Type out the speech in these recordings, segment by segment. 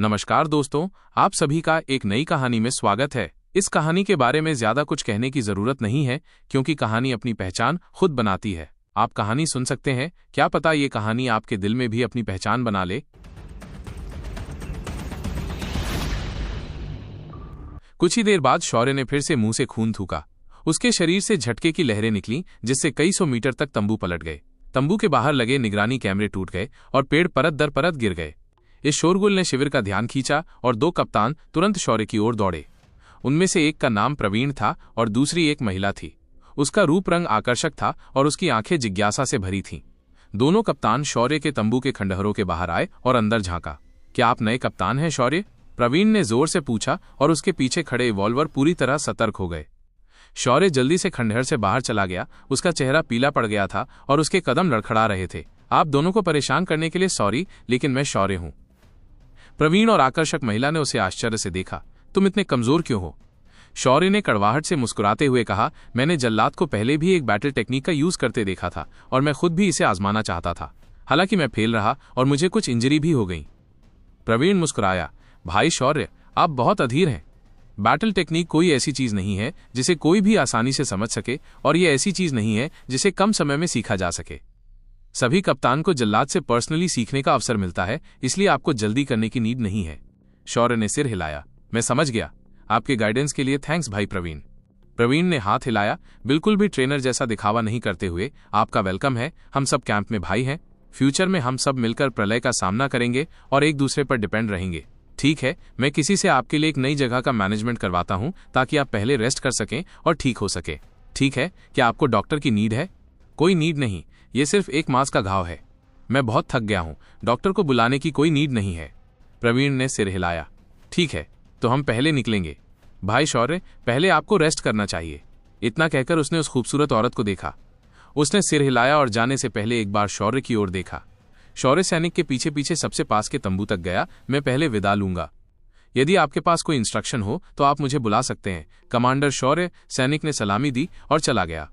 नमस्कार दोस्तों, आप सभी का एक नई कहानी में स्वागत है। इस कहानी के बारे में ज्यादा कुछ कहने की जरूरत नहीं है क्योंकि कहानी अपनी पहचान खुद बनाती है। आप कहानी सुन सकते हैं, क्या पता ये कहानी आपके दिल में भी अपनी पहचान बना ले। कुछ ही देर बाद शौर्य ने फिर से मुंह से खून थूका। उसके शरीर से झटके की लहरें निकली जिससे कई सौ मीटर तक तंबू पलट गए। तंबू के बाहर लगे निगरानी कैमरे टूट गए और पेड़ परत दर परत गिर गए। इस शोरगुल ने शिविर का ध्यान खींचा और दो कप्तान तुरंत शौर्य की ओर दौड़े। उनमें से एक का नाम प्रवीण था और दूसरी एक महिला थी। उसका रूप रंग आकर्षक था और उसकी आंखें जिज्ञासा से भरी थीं। दोनों कप्तान शौर्य के तंबू के खंडहरों के बाहर आए और अंदर झांका। क्या आप नए कप्तान हैं शौर्य? प्रवीण ने जोर से पूछा और उसके पीछे खड़े इवॉल्वर पूरी तरह सतर्क हो गए। शौर्य जल्दी से खंडहर से बाहर चला गया। उसका चेहरा पीला पड़ गया था और उसके कदम लड़खड़ा रहे थे। आप दोनों को परेशान करने के लिए सॉरी, लेकिन मैं शौर्य हूं। प्रवीण और आकर्षक महिला ने उसे आश्चर्य से देखा। तुम इतने कमजोर क्यों हो? शौर्य ने कड़वाहट से मुस्कुराते हुए कहा, मैंने जल्लाद को पहले भी एक बैटल टेक्निक का यूज करते देखा था और मैं खुद भी इसे आजमाना चाहता था। हालांकि मैं फेल रहा और मुझे कुछ इंजरी भी हो गई। प्रवीण मुस्कुराया, भाई शौर्य, आप बहुत अधीर हैं। बैटल टेक्निक कोई ऐसी चीज नहीं है जिसे कोई भी आसानी से समझ सके और यह ऐसी चीज नहीं है जिसे कम समय में सीखा जा सके। सभी कप्तान को जल्लाद से पर्सनली सीखने का अवसर मिलता है, इसलिए आपको जल्दी करने की नीड नहीं है। शौर्य ने सिर हिलाया, मैं समझ गया। आपके गाइडेंस के लिए थैंक्स भाई प्रवीण। प्रवीण ने हाथ हिलाया, बिल्कुल भी ट्रेनर जैसा दिखावा नहीं करते हुए, आपका वेलकम है। हम सब कैंप में भाई हैं। फ्यूचर में हम सब मिलकर प्रलय का सामना करेंगे और एक दूसरे पर डिपेंड रहेंगे। ठीक है, मैं किसी से आपके लिए एक नई जगह का मैनेजमेंट करवाता हूं ताकि आप पहले रेस्ट कर सकें और ठीक हो सके। ठीक है, क्या आपको डॉक्टर की नीड है? कोई नीड नहीं, ये सिर्फ एक मांस का घाव है। मैं बहुत थक गया हूं, डॉक्टर को बुलाने की कोई नीड नहीं है। प्रवीण ने सिर हिलाया, ठीक है, तो हम पहले निकलेंगे। भाई शौर्य, पहले आपको रेस्ट करना चाहिए। इतना कहकर उसने उस खूबसूरत औरत को देखा। उसने सिर हिलाया और जाने से पहले एक बार शौर्य की ओर देखा। शौर्य सैनिक के पीछे पीछे सबसे पास के तंबू तक गया। मैं पहले विदा लूंगा। यदि आपके पास कोई इंस्ट्रक्शन हो तो आप मुझे बुला सकते हैं। कमांडर शौर्य। सैनिक ने सलामी दी और चला गया।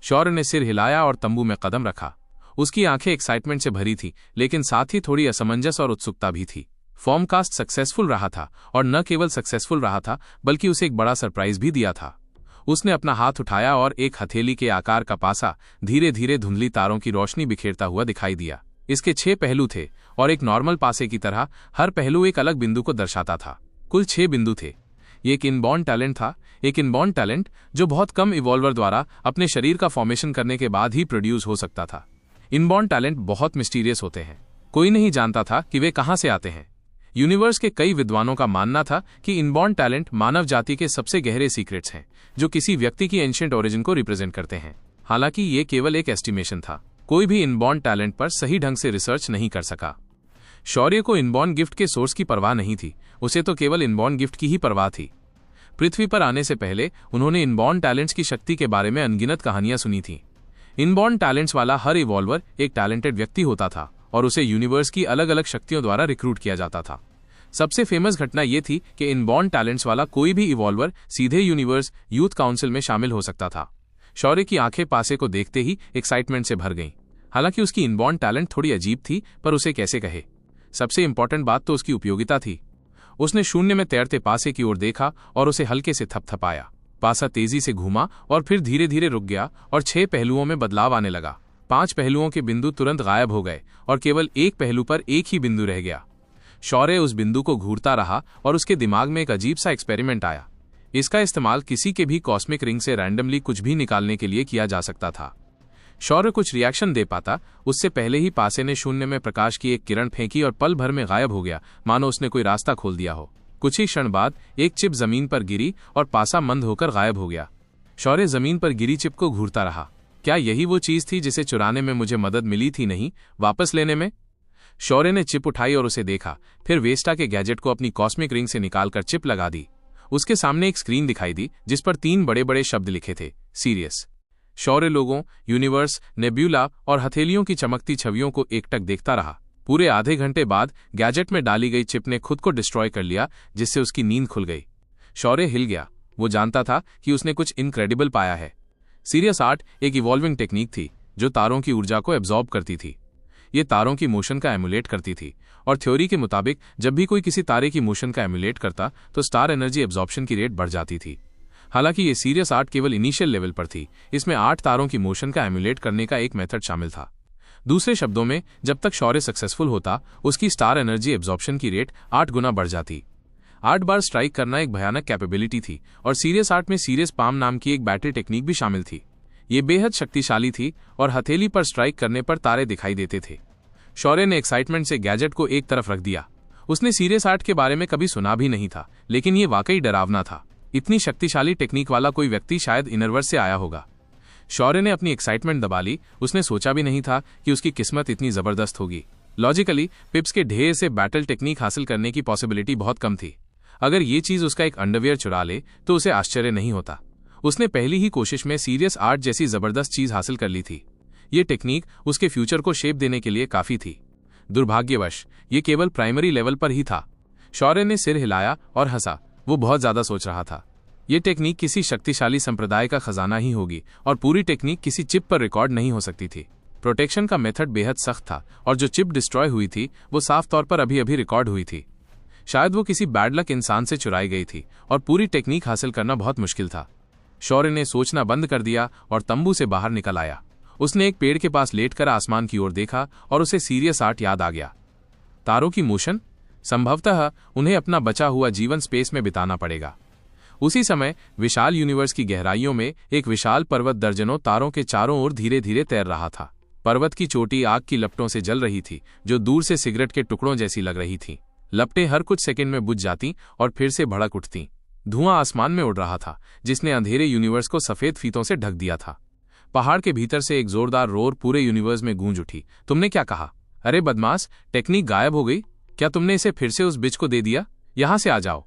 शौर्य ने सिर हिलाया और तंबू में कदम रखा। उसकी आंखें एक्साइटमेंट से भरी थी, लेकिन साथ ही थोड़ी असमंजस और उत्सुकता भी थी। फॉर्मकास्ट सक्सेसफुल रहा था और न केवल सक्सेसफुल रहा था बल्कि उसे एक बड़ा सरप्राइज भी दिया था। उसने अपना हाथ उठाया और एक हथेली के आकार का पासा धीरे धीरे धुंधली तारों की रोशनी बिखेरता हुआ दिखाई दिया। इसके 6 पहलू थे और एक नॉर्मल पासे की तरह हर पहलू एक अलग बिंदु को दर्शाता था। कुल 6 बिंदु थे। ये एक इनबॉर्न टैलेंट था, एक इनबॉर्न टैलेंट जो बहुत कम इवॉल्वर द्वारा अपने शरीर का फॉर्मेशन करने के बाद ही प्रोड्यूस हो सकता था। इनबॉर्न टैलेंट बहुत मिस्टीरियस होते हैं। कोई नहीं जानता था कि वे कहां से आते हैं। यूनिवर्स के कई विद्वानों का मानना था कि इनबॉर्न टैलेंट मानव जाति के सबसे गहरे सीक्रेट्स हैं जो किसी व्यक्ति की एंशिएंट ओरिजिन को रिप्रेजेंट करते हैं। हालांकि ये केवल एक एस्टिमेशन था। कोई भी इनबॉर्न टैलेंट पर सही ढंग से रिसर्च नहीं कर सका। शौर्य को इनबॉर्न गिफ्ट के सोर्स की परवाह नहीं थी, उसे तो केवल इनबॉर्न गिफ्ट की ही परवाह थी। पृथ्वी पर आने से पहले उन्होंने इनबॉर्न टैलेंट्स की शक्ति के बारे में अनगिनत कहानियां सुनी थीं। इनबॉर्न टैलेंट्स वाला हर इवॉल्वर एक टैलेंटेड व्यक्ति होता था और उसे यूनिवर्स की अलग अलग शक्तियों द्वारा रिक्रूट किया जाता था। सबसे फेमस घटना यह थी कि इनबॉर्न टैलेंट्स वाला कोई भी इवॉल्वर सीधे यूनिवर्स यूथ काउंसिल में शामिल हो सकता था। शौर्य की आंखें पासे को देखते ही एक्साइटमेंट से भर गईं। हालांकि उसकी इनबॉर्न टैलेंट थोड़ी अजीब थी, पर उसे कैसे कहे। सबसे इंपॉर्टेंट बात तो उसकी उपयोगिता थी। उसने शून्य में तैरते पासे की ओर देखा और उसे हल्के से थपथपाया। पासा तेजी से घूमा और फिर धीरे धीरे रुक गया और 6 पहलुओं में बदलाव आने लगा। 5 पहलुओं के बिंदु तुरंत गायब हो गए और केवल एक पहलू पर एक ही बिंदु रह गया। शौर्य उस बिंदु को घूरता रहा और उसके दिमाग में एक अजीब सा एक्सपेरिमेंट आया। इसका इस्तेमाल किसी के भी कॉस्मिक रिंग से रैंडमली कुछ भी निकालने के लिए किया जा सकता था। शौर्य कुछ रिएक्शन दे पाता उससे पहले ही पासे ने शून्य में प्रकाश की एक किरण फेंकी और पल भर में गायब हो गया, मानो उसने कोई रास्ता खोल दिया हो। कुछ ही क्षण बाद एक चिप जमीन पर गिरी और पासा मंद होकर गायब हो गया। शौर्य जमीन पर गिरी चिप को घूरता रहा। क्या यही वो चीज थी जिसे चुराने में मुझे मदद मिली थी, नहीं वापस लेने में? शौर्य ने चिप उठाई और उसे देखा, फिर वेस्टा के गैजेट को अपनी कॉस्मिक रिंग से निकालकर चिप लगा दी। उसके सामने एक स्क्रीन दिखाई दी जिस पर 3 बड़े बड़े शब्द लिखे थे, सीरियस। शौर्य लोगों, यूनिवर्स, नेब्यूला और हथेलियों की चमकती छवियों को एकटक देखता रहा। पूरे आधे घंटे बाद गैजेट में डाली गई चिप ने खुद को डिस्ट्रॉय कर लिया, जिससे उसकी नींद खुल गई। शौर्य हिल गया। वो जानता था कि उसने कुछ इनक्रेडिबल पाया है। सीरियस 8 एक इवॉल्विंग टेक्निक थी जो तारों की ऊर्जा को एब्जॉर्ब करती थी। ये तारों की मोशन का एमुलेट करती थी, और थ्योरी के मुताबिक जब भी कोई किसी तारे की मोशन का एमुलेट करता तो स्टार एनर्जी एब्जॉर्प्शन की रेट बढ़ जाती थी। हालांकि ये सीरियस आर्ट केवल इनिशियल लेवल पर थी, इसमें 8 तारों की मोशन का एमुलेट करने का एक मेथड शामिल था। दूसरे शब्दों में, जब तक शौर्य सक्सेसफुल होता उसकी स्टार एनर्जी एब्जॉर्प्शन की रेट 8 गुना बढ़ जाती। 8 बार स्ट्राइक करना एक भयानक कैपेबिलिटी थी, और सीरियस आर्ट में सीरियस पाम नाम की एक बैटल टेक्निक भी शामिल थी। ये बेहद शक्तिशाली थी और हथेली पर स्ट्राइक करने पर तारे दिखाई देते थे। शौर्य ने एक्साइटमेंट से गैजेट को एक तरफ रख दिया। उसने सीरियस आर्ट के बारे में कभी सुना भी नहीं था, लेकिन ये वाकई डरावना था। इतनी शक्तिशाली टेक्निक वाला कोई व्यक्ति शायद इनरवर्स से आया होगा। शौर्य ने अपनी एक्साइटमेंट दबा ली। उसने सोचा भी नहीं था कि उसकी किस्मत इतनी जबरदस्त होगी। लॉजिकली पिप्स के ढेर से बैटल टेक्निक हासिल करने की पॉसिबिलिटी बहुत कम थी। अगर ये चीज उसका एक अंडरवियर चुरा ले तो उसे आश्चर्य नहीं होता। उसने पहली ही कोशिश में सीरियस आर्ट जैसी जबरदस्त चीज हासिल कर ली थी। ये टेक्निक उसके फ्यूचर को शेप देने के लिए काफी थी। दुर्भाग्यवश ये केवल प्राइमरी लेवल पर ही था। शौर्य ने सिर हिलाया और हंसा। वो बहुत ज्यादा सोच रहा था। ये टेक्निक किसी शक्तिशाली संप्रदाय का खजाना ही होगी, और पूरी टेक्निक किसी चिप पर रिकॉर्ड नहीं हो सकती थी। प्रोटेक्शन का मेथड बेहद सख्त था, और जो चिप डिस्ट्रॉय हुई थी वो साफ तौर पर अभी अभी रिकॉर्ड हुई थी। शायद वो किसी बैड लक इंसान से चुराई गई थी, और पूरी टेक्निक हासिल करना बहुत मुश्किल था। शौर्य ने सोचना बंद कर दिया और तंबू से बाहर निकल आया। उसने एक पेड़ के पास लेटकर आसमान की ओर देखा और उसे सीरियस आर्ट याद आ गया। तारों की मोशन, संभवतः उन्हें अपना बचा हुआ जीवन स्पेस में बिताना पड़ेगा। उसी समय विशाल यूनिवर्स की गहराइयों में एक विशाल पर्वत दर्जनों तारों के चारों ओर धीरे धीरे तैर रहा था। पर्वत की चोटी आग की लपटों से जल रही थी, जो दूर से सिगरेट के टुकड़ों जैसी लग रही थीं। लपटें हर कुछ सेकंड में बुझ जाती और फिर से भड़क उठतीं। धुआं आसमान में उड़ रहा था, जिसने अंधेरे यूनिवर्स को सफेद फीतों से ढक दिया था। पहाड़ के भीतर से एक जोरदार रोर पूरे यूनिवर्स में गूंज उठी। तुमने क्या कहा? अरे बदमाश, टेक्निक गायब हो गई। क्या तुमने इसे फिर से उस बिच को दे दिया? यहां से आ जाओ।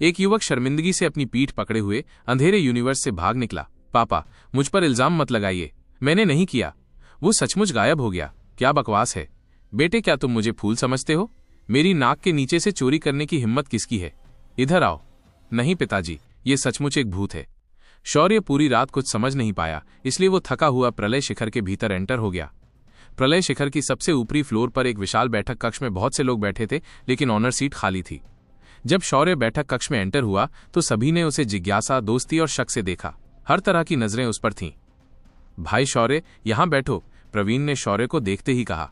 एक युवक शर्मिंदगी से अपनी पीठ पकड़े हुए अंधेरे यूनिवर्स से भाग निकला। पापा, मुझ पर इल्जाम मत लगाइए, मैंने नहीं किया। वो सचमुच गायब हो गया। क्या बकवास है बेटे, क्या तुम मुझे फूल समझते हो? मेरी नाक के नीचे से चोरी करने की हिम्मत किसकी है? इधर आओ। नहीं पिताजी, ये सचमुच एक भूत है। शौर्य पूरी रात कुछ समझ नहीं पाया, इसलिए वो थका हुआ प्रलय शिखर के भीतर एंटर हो गया। प्रलय शिखर की सबसे ऊपरी फ्लोर पर एक विशाल बैठक कक्ष में बहुत से लोग बैठे थे, लेकिन ऑनर सीट खाली थी। जब शौर्य बैठक कक्ष में एंटर हुआ तो सभी ने उसे जिज्ञासा, दोस्ती और शक से देखा। हर तरह की नजरें उस पर थीं। भाई शौर्य, यहां बैठो, प्रवीण ने शौर्य को देखते ही कहा।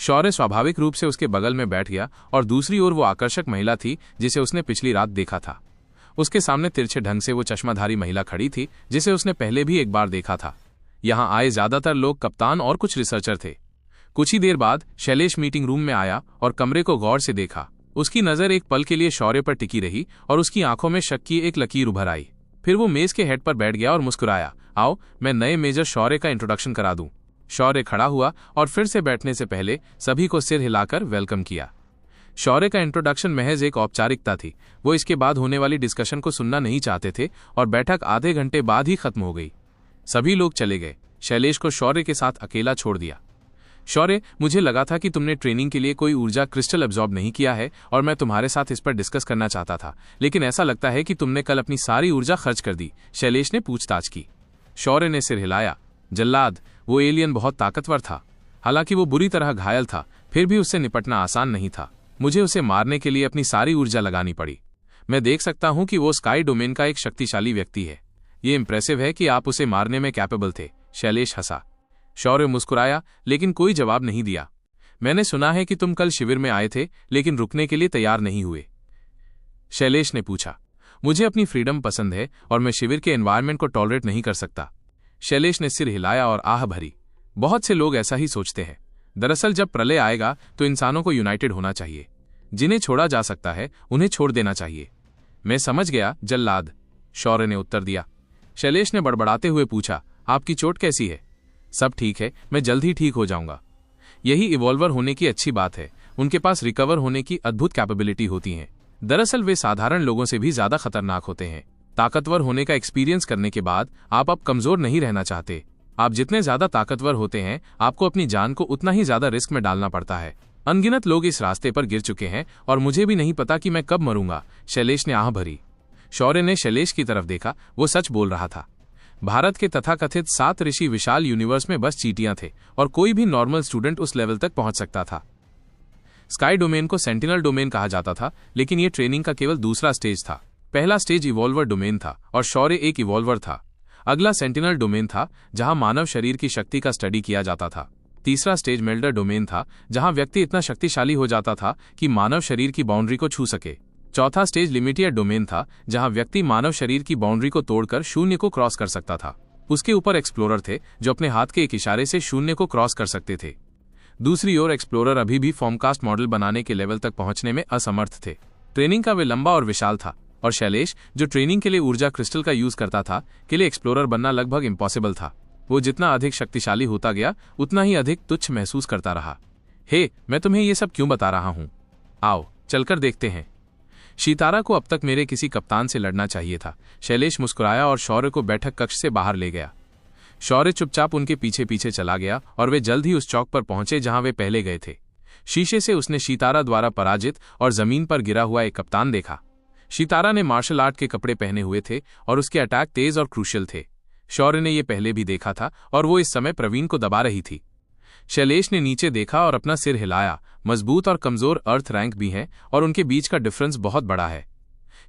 शौर्य स्वाभाविक रूप से उसके बगल में बैठ गया, और दूसरी ओर वो आकर्षक महिला थी जिसे उसने पिछली रात देखा था। उसके सामने तिरछे ढंग से वो चश्माधारी महिला खड़ी थी, जिसे उसने पहले भी एक बार देखा था। यहां आए ज्यादातर लोग कप्तान और कुछ रिसर्चर थे। कुछ ही देर बाद शैलेश मीटिंग रूम में आया और कमरे को गौर से देखा। उसकी नजर एक पल के लिए शौर्य पर टिकी रही और उसकी आंखों में शक की एक लकीर उभर आई। फिर वो मेज के हेड पर बैठ गया और मुस्कुराया। आओ, मैं नए मेजर शौर्य का इंट्रोडक्शन करा दूं। शौर्य खड़ा हुआ और फिर से बैठने से पहले सभी को सिर हिलाकर वेलकम किया। शौर्य का इंट्रोडक्शन महज एक औपचारिकता थी। वो इसके बाद होने वाली डिस्कशन को सुनना नहीं चाहते थे, और बैठक आधे घंटे बाद ही खत्म हो गई। सभी लोग चले गए। शैलेश को शौर्य के साथ अकेला छोड़ दिया। शौर्य, मुझे लगा था कि तुमने ट्रेनिंग के लिए कोई ऊर्जा क्रिस्टल एब्जॉर्ब नहीं किया है, और मैं तुम्हारे साथ इस पर डिस्कस करना चाहता था, लेकिन ऐसा लगता है कि तुमने कल अपनी सारी ऊर्जा खर्च कर दी। शैलेश ने पूछताछ की। शौर्य ने सिर हिलाया। जल्लाद, वो एलियन बहुत ताकतवर था। हालांकि वो बुरी तरह घायल था, फिर भी उससे निपटना आसान नहीं था। मुझे उसे मारने के लिए अपनी सारी ऊर्जा लगानी पड़ी। मैं देख सकता हूं कि वो स्काई डोमेन का एक शक्तिशाली व्यक्ति है। ये इंप्रेसिव है कि आप उसे मारने में कैपेबल थे। शैलेश हंसा। शौर्य मुस्कुराया, लेकिन कोई जवाब नहीं दिया। मैंने सुना है कि तुम कल शिविर में आए थे, लेकिन रुकने के लिए तैयार नहीं हुए। शैलेश ने पूछा। मुझे अपनी फ्रीडम पसंद है, और मैं शिविर के एनवायरनमेंट को टॉलरेट नहीं कर सकता। शैलेश ने सिर हिलाया और आह भरी। बहुत से लोग ऐसा ही सोचते हैं। दरअसल जब प्रलय आएगा तो इंसानों को यूनाइटेड होना चाहिए। जिन्हें छोड़ा जा सकता है उन्हें छोड़ देना चाहिए। मैं समझ गया जल्लाद, शौर्य ने उत्तर दिया। शैलेश ने बड़बड़ाते हुए पूछा, आपकी चोट कैसी है? सब ठीक है, मैं जल्द ही ठीक हो जाऊंगा। यही इवॉल्वर होने की अच्छी बात है। उनके पास रिकवर होने की अद्भुत कैपेबिलिटी होती है। दरअसल वे साधारण लोगों से भी ज्यादा खतरनाक होते हैं। ताकतवर होने का एक्सपीरियंस करने के बाद आप अब कमजोर नहीं रहना चाहते। आप जितने ज्यादा ताकतवर होते हैं, आपको अपनी जान को उतना ही ज्यादा रिस्क में डालना पड़ता है। अनगिनत लोग इस रास्ते पर गिर चुके हैं, और मुझे भी नहीं पता कि मैं कब मरूंगा। शैलेश ने आह भरी। शौर्य ने शैलेश की तरफ देखा। वो सच बोल रहा था। भारत के तथाकथित 7 ऋषि विशाल यूनिवर्स में बस चींटियां थे और कोई भी नॉर्मल स्टूडेंट उस लेवल तक पहुंच सकता था। स्काई डोमेन को सेंटिनल डोमेन कहा जाता था, लेकिन यह ट्रेनिंग का केवल दूसरा स्टेज था। पहला स्टेज इवॉल्वर डोमेन था और शौर्य एक इवॉल्वर था। अगला सेंटिनल डोमेन था, जहां मानव शरीर की शक्ति का स्टडी किया जाता था। तीसरा स्टेज मेल्डर डोमेन था, जहां व्यक्ति इतना शक्तिशाली हो जाता था कि मानव शरीर की बाउंड्री को छू सके। चौथा स्टेज लिमिटियर डोमेन था, जहां व्यक्ति मानव शरीर की बाउंड्री को तोड़कर शून्य को क्रॉस कर सकता था। उसके ऊपर एक्सप्लोरर थे, जो अपने हाथ के एक इशारे से शून्य को क्रॉस कर सकते थे। दूसरी ओर एक्सप्लोरर अभी भी फॉर्मकास्ट मॉडल बनाने के लेवल तक पहुंचने में असमर्थ थे। ट्रेनिंग का वे लंबा और विशाल था, और शैलेश, जो ट्रेनिंग के लिए ऊर्जा क्रिस्टल का यूज करता था, के लिए एक्सप्लोरर बनना लगभग इम्पॉसिबल था। वो जितना अधिक शक्तिशाली होता गया, उतना ही अधिक तुच्छ महसूस करता रहा। हे, मैं तुम्हें ये सब क्यों बता रहा हूं? आओ चलकर देखते हैं। शितारा को अब तक मेरे किसी कप्तान से लड़ना चाहिए था। शैलेश मुस्कुराया और शौर्य को बैठक कक्ष से बाहर ले गया। शौर्य चुपचाप उनके पीछे पीछे चला गया और वे जल्द ही उस चौक पर पहुंचे जहां वे पहले गए थे। शीशे से उसने शितारा द्वारा पराजित और जमीन पर गिरा हुआ एक कप्तान देखा। शितारा ने मार्शल आर्ट के कपड़े पहने हुए थे और उसके अटैक तेज और क्रूशियल थे। शौर्य ने यह पहले भी देखा था और वो इस समय प्रवीण को दबा रही थी। शैलेश ने नीचे देखा और अपना सिर हिलाया। मजबूत और कमजोर अर्थ रैंक भी हैं और उनके बीच का डिफरेंस बहुत बड़ा है।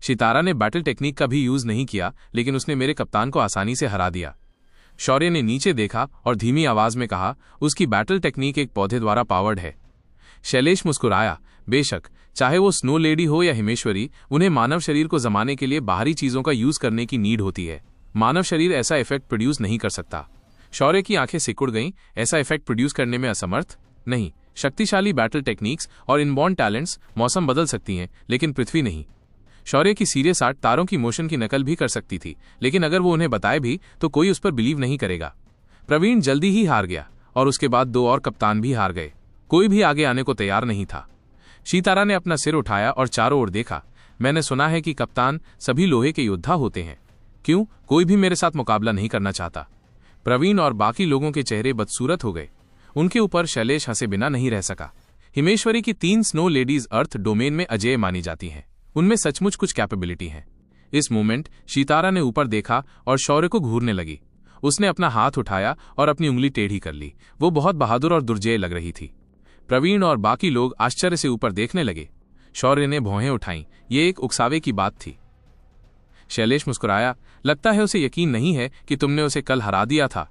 शितारा ने बैटल टेक्निक का भी यूज नहीं किया, लेकिन उसने मेरे कप्तान को आसानी से हरा दिया। शौर्य ने नीचे देखा और धीमी आवाज में कहा, उसकी बैटल टेक्निक एक पौधे द्वारा पावर्ड है। शैलेश मुस्कुराया। बेशक, चाहे वो स्नो लेडी हो या हिमेश्वरी, उन्हें मानव शरीर को जमाने के लिए बाहरी चीजों का यूज करने की नीड होती है। मानव शरीर ऐसा इफेक्ट प्रोड्यूस नहीं कर सकता। शौर्य की आंखें सिकुड़ गईं। ऐसा इफेक्ट प्रोड्यूस करने में असमर्थ? नहीं। शक्तिशाली बैटल टेक्निक्स और इनबॉर्न टैलेंट्स मौसम बदल सकती हैं, लेकिन पृथ्वी नहीं। शौर्य की सीरियस आर्ट तारों की मोशन की नकल भी कर सकती थी, लेकिन अगर वो उन्हें बताए भी तो कोई उस पर बिलीव नहीं करेगा। प्रवीण जल्दी ही हार गया और उसके बाद 2 और कप्तान भी हार गए। कोई भी आगे आने को तैयार नहीं था। शितारा ने अपना सिर उठाया और चारों ओर देखा। मैंने सुना है कि कप्तान सभी लोहे के योद्धा होते हैं। क्यों? कोई भी मेरे साथ मुकाबला नहीं करना चाहता। प्रवीण और बाकी लोगों के चेहरे बदसूरत हो गए। उनके ऊपर शैलेश हंसे बिना नहीं रह सका। हिमेश्वरी की 3 स्नो लेडीज अर्थ डोमेन में अजेय मानी जाती हैं। उनमें सचमुच कुछ कैपेबिलिटी है। इस मोमेंट शितारा ने ऊपर देखा और शौर्य को घूरने लगी। उसने अपना हाथ उठाया और अपनी उंगली टेढ़ी कर ली। वो बहुत बहादुर और दुर्जय लग रही थी। प्रवीण और बाकी लोग आश्चर्य से ऊपर देखने लगे। शौर्य ने भौहें उठाईं। ये एक उकसावे की बात थी। शैलेश मुस्कुराया। लगता है उसे यकीन नहीं है कि तुमने उसे कल हरा दिया था।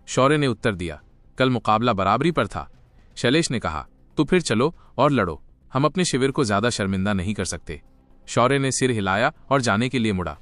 शौर्य ने उत्तर दिया। कल मुकाबला बराबरी पर था। शैलेश ने कहा, तो फिर चलो और लड़ो। हम अपने शिविर को ज्यादा शर्मिंदा नहीं कर सकते। शौर्य ने सिर हिलाया और जाने के लिए मुड़ा।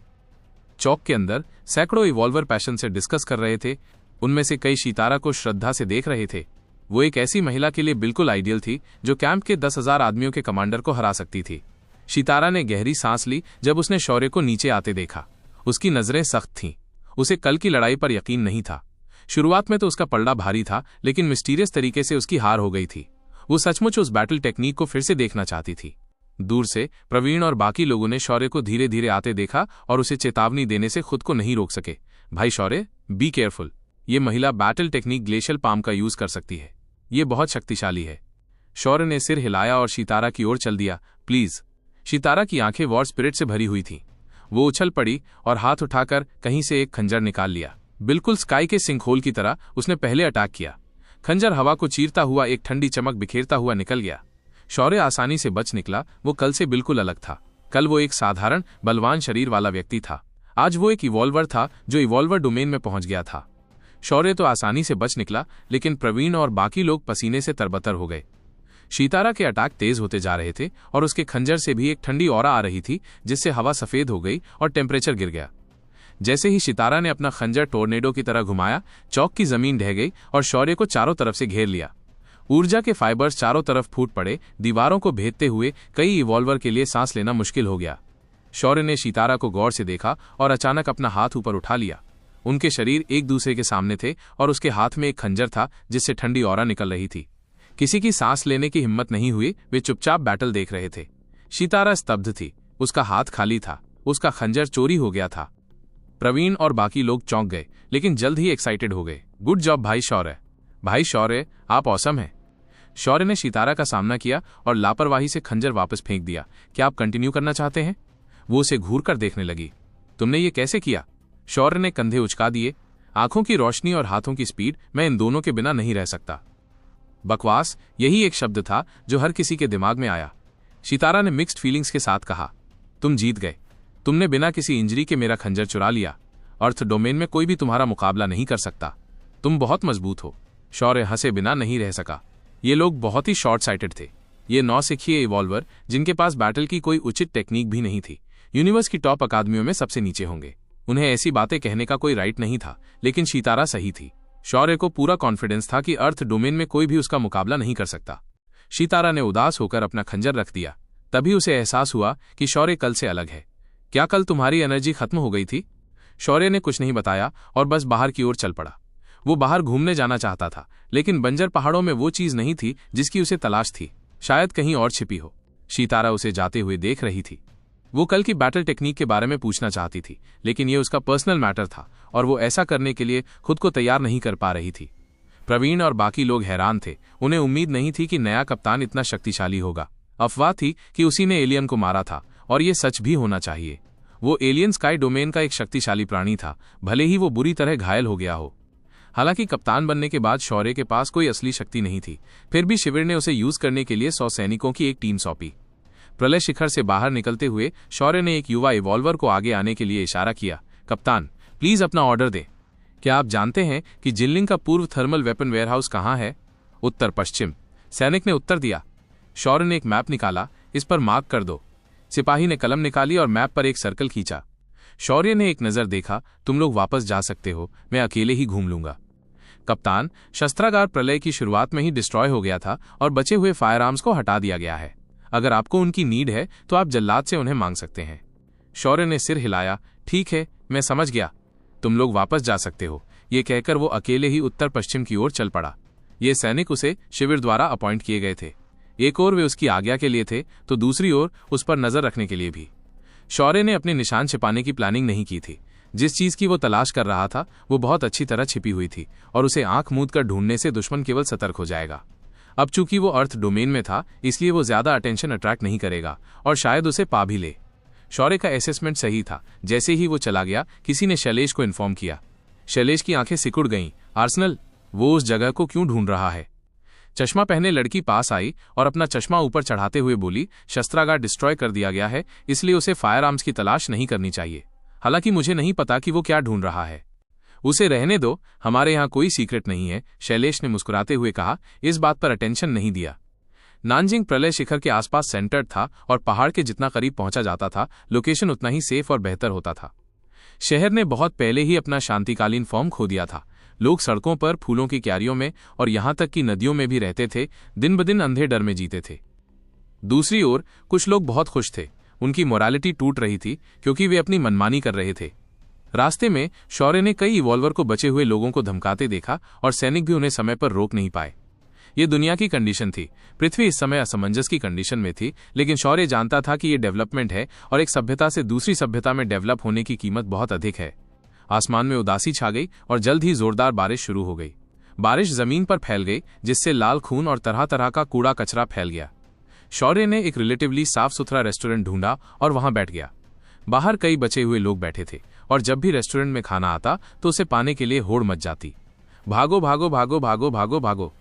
चौक के अंदर सैकड़ों इवॉल्वर पैशन से डिस्कस कर रहे थे। उनमें से कई शितारा को श्रद्धा से देख रहे थे। वो एक ऐसी महिला के लिए बिल्कुल आइडियल थी जो कैंप के 10,000 आदमियों के कमांडर को हरा सकती थी। शितारा ने गहरी सांस ली जब उसने शौर्य को नीचे आते देखा। उसकी नजरें सख्त थीं। उसे कल की लड़ाई पर यकीन नहीं था। शुरुआत में तो उसका पलड़ा भारी था, लेकिन मिस्टीरियस तरीके से उसकी हार हो गई थी। वो सचमुच उस बैटल टेक्निक को फिर से देखना चाहती थी। दूर से प्रवीण और बाकी लोगों ने शौर्य को धीरे धीरे आते देखा और उसे चेतावनी देने से खुद को नहीं रोक सके। भाई शौर्य, बी केयरफुल। ये महिला बैटल टेक्निक ग्लेशियल पाम का यूज कर सकती है। ये बहुत शक्तिशाली है। शौर्य ने सिर हिलाया और शितारा की ओर चल दिया। प्लीज। शितारा की आंखें वॉर स्पिरिट से भरी हुई थीं। वो उछल पड़ी और हाथ उठाकर कहीं से एक खंजर निकाल लिया। बिल्कुल स्काई के सिंकहोल की तरह उसने पहले अटैक किया। खंजर हवा को चीरता हुआ एक ठंडी चमक बिखेरता हुआ निकल गया। शौर्य आसानी से बच निकला। वो कल से बिल्कुल अलग था। कल वो एक साधारण बलवान शरीर वाला व्यक्ति था। आज वो एक इवॉल्वर था जो इवॉल्वर डोमेन में पहुंच गया था। शौर्य तो आसानी से बच निकला, लेकिन प्रवीण और बाकी लोग पसीने से तरबतर हो गए। शितारा के अटैक तेज होते जा रहे थे और उसके खंजर से भी एक ठंडी ऑरा आ रही थी, जिससे हवा सफेद हो गई और टेम्परेचर गिर गया। जैसे ही शितारा ने अपना खंजर टोर्नेडो की तरह घुमाया, चौक की जमीन ढह गई और शौर्य को चारों तरफ से घेर लिया। ऊर्जा के फाइबर्स चारों तरफ फूट पड़े। दीवारों को भेदते हुए कई इवॉल्वर के लिए सांस लेना मुश्किल हो गया। शौर्य ने शितारा को गौर से देखा और अचानक अपना हाथ ऊपर उठा लिया। उनके शरीर एक दूसरे के सामने थे और उसके हाथ में एक खंजर था जिससे ठंडी ऑरा निकल रही थी। किसी की सांस लेने की हिम्मत नहीं हुई। वे चुपचाप बैटल देख रहे थे। शितारा स्तब्ध थी। उसका हाथ खाली था। उसका खंजर चोरी हो गया था। प्रवीण और बाकी लोग चौंक गए, लेकिन जल्द ही एक्साइटेड हो गए। गुड जॉब भाई शौर्य। भाई शौर्य, आप ऑसम हैं। शौर्य ने शितारा का सामना किया और लापरवाही से खंजर वापस फेंक दिया। क्या आप कंटिन्यू करना चाहते हैं? वो उसे घूर कर देखने लगी। तुमने ये कैसे किया? शौर्य ने कंधे उचका दिए। आंखों की रोशनी और हाथों की स्पीड, मैं इन दोनों के बिना नहीं रह सकता। बकवास, यही एक शब्द था जो हर किसी के दिमाग में आया। सितारा ने मिक्स्ड फीलिंग्स के साथ कहा, तुम जीत गए। तुमने बिना किसी इंजरी के मेरा खंजर चुरा लिया। अर्थ डोमेन में कोई भी तुम्हारा मुकाबला नहीं कर सकता। तुम बहुत मजबूत हो। शौर्य हंसे बिना नहीं रह सका। ये लोग बहुत ही शॉर्ट साइटेड थे। ये नौसिखिए इवॉल्वर जिनके पास बैटल की कोई उचित टेक्निक भी नहीं थी, यूनिवर्स की टॉप अकादमियों में सबसे नीचे होंगे। उन्हें ऐसी बातें कहने का कोई राइट नहीं था, लेकिन सितारा सही थी। शौर्य को पूरा कॉन्फिडेंस था कि अर्थ डोमेन में कोई भी उसका मुकाबला नहीं कर सकता। सितारा ने उदास होकर अपना खंजर रख दिया। तभी उसे एहसास हुआ कि शौर्य कल से अलग है। क्या कल तुम्हारी एनर्जी खत्म हो गई थी? शौर्य ने कुछ नहीं बताया और बस बाहर की ओर चल पड़ा। वो बाहर घूमने जाना चाहता था, लेकिन बंजर पहाड़ों में वो चीज नहीं थी जिसकी उसे तलाश थी। शायद कहीं और छिपी हो। सितारा उसे जाते हुए देख रही थी। वो कल की बैटल टेक्निक के बारे में पूछना चाहती थी, लेकिन ये उसका पर्सनल मैटर था और वो ऐसा करने के लिए खुद को तैयार नहीं कर पा रही थी। प्रवीण और बाकी लोग हैरान थे। उन्हें उम्मीद नहीं थी कि नया कप्तान इतना शक्तिशाली होगा। अफवाह थी कि उसी ने एलियन को मारा था, और ये सच भी होना चाहिए। वो एलियन स्काई डोमेन का एक शक्तिशाली प्राणी था, भले ही वो बुरी तरह घायल हो गया हो। हालांकि कप्तान बनने के बाद शौर्य के पास कोई असली शक्ति नहीं थी, फिर भी शिविर ने उसे यूज करने के लिए 100 सैनिकों की एक टीम सौंपी। प्रलय शिखर से बाहर निकलते हुए शौर्य ने एक युवा इवॉल्वर को आगे आने के लिए इशारा किया। कप्तान, प्लीज अपना ऑर्डर दे। क्या आप जानते हैं कि जिनलिंग का पूर्व थर्मल वेपन वेयरहाउस कहाँ है? उत्तर पश्चिम, सैनिक ने उत्तर दिया। शौर्य ने एक मैप निकाला। इस पर मार्क कर दो। सिपाही ने कलम निकाली और मैप पर एक सर्कल खींचा। शौर्य ने एक नजर देखा। तुम लोग वापस जा सकते हो, मैं अकेले ही घूम लूंगा। कप्तान, शस्त्रागार प्रलय की शुरुआत में ही डिस्ट्रॉय हो गया था और बचे हुए फायर आर्म्स को हटा दिया गया है। अगर आपको उनकी नीड है तो आप जल्लाद से उन्हें मांग सकते हैं। शौर्य ने सिर हिलाया। ठीक है, मैं समझ गया। तुम लोग वापस जा सकते हो। ये कहकर वो अकेले ही उत्तर पश्चिम की ओर चल पड़ा। ये सैनिक उसे शिविर द्वारा अपॉइंट किए गए थे। एक ओर वे उसकी आज्ञा के लिए थे, तो दूसरी ओर उस पर नजर रखने के लिए भी। शौर्य ने अपने निशान छिपाने की प्लानिंग नहीं की थी। जिस चीज की वो तलाश कर रहा था वो बहुत अच्छी तरह छिपी हुई थी, और उसे आंख मूंद कर ढूंढने से दुश्मन केवल सतर्क हो जाएगा। अब चूंकि वो अर्थ डोमेन में था, इसलिए वो ज्यादा अटेंशन अट्रैक्ट नहीं करेगा और शायद उसे पा भी ले। शौर्य का असेसमेंट सही था। जैसे ही वो चला गया, किसी ने शैलेश को इन्फॉर्म किया। शैलेश की आंखें सिकुड़ गईं। आर्सेनल, वो उस जगह को क्यों ढूंढ रहा है? चश्मा पहने लड़की पास आई और अपना चश्मा ऊपर चढ़ाते हुए बोली, शस्त्रागार डिस्ट्रॉय कर दिया गया है, इसलिए उसे फायर आर्म्स की तलाश नहीं करनी चाहिए। हालांकि मुझे नहीं पता कि वो क्या ढूंढ रहा है। उसे रहने दो, हमारे यहाँ कोई सीक्रेट नहीं है, शैलेश ने मुस्कुराते हुए कहा। इस बात पर अटेंशन नहीं दिया। नानजिंग प्रलय शिखर के आसपास सेंटर्ड था और पहाड़ के जितना करीब पहुंचा जाता था, लोकेशन उतना ही सेफ और बेहतर होता था। शहर ने बहुत पहले ही अपना शांतिकालीन फॉर्म खो दिया था। लोग सड़कों पर, फूलों की क्यारियों में और यहां तक कि नदियों में भी रहते थे, दिन ब दिन अंधे डर में जीते थे। दूसरी ओर कुछ लोग बहुत खुश थे। उनकी मोरालिटी टूट रही थी क्योंकि वे अपनी मनमानी कर रहे थे। रास्ते में शौर्य ने कई इवॉल्वर को बचे हुए लोगों को धमकाते देखा और सैनिक भी उन्हें समय पर रोक नहीं पाए। ये दुनिया की कंडीशन थी। पृथ्वी इस समय असमंजस की कंडीशन में थी, लेकिन शौर्य जानता था कि ये डेवलपमेंट है और एक सभ्यता से दूसरी सभ्यता में डेवलप होने की कीमत बहुत अधिक है। आसमान में उदासी छा गई और जल्द ही जोरदार बारिश शुरू हो गई। बारिश जमीन पर फैल गई, जिससे लाल खून और तरह तरह का कूड़ा कचरा फैल गया। शौर्य ने एक रिलेटिवली साफ सुथरा रेस्टोरेंट ढूंढा और वहां बैठ गया। बाहर कई बचे हुए लोग बैठे थे और जब भी रेस्टोरेंट में खाना आता तो उसे पाने के लिए होड़ मच जाती। भागो भागो भागो भागो भागो भागो।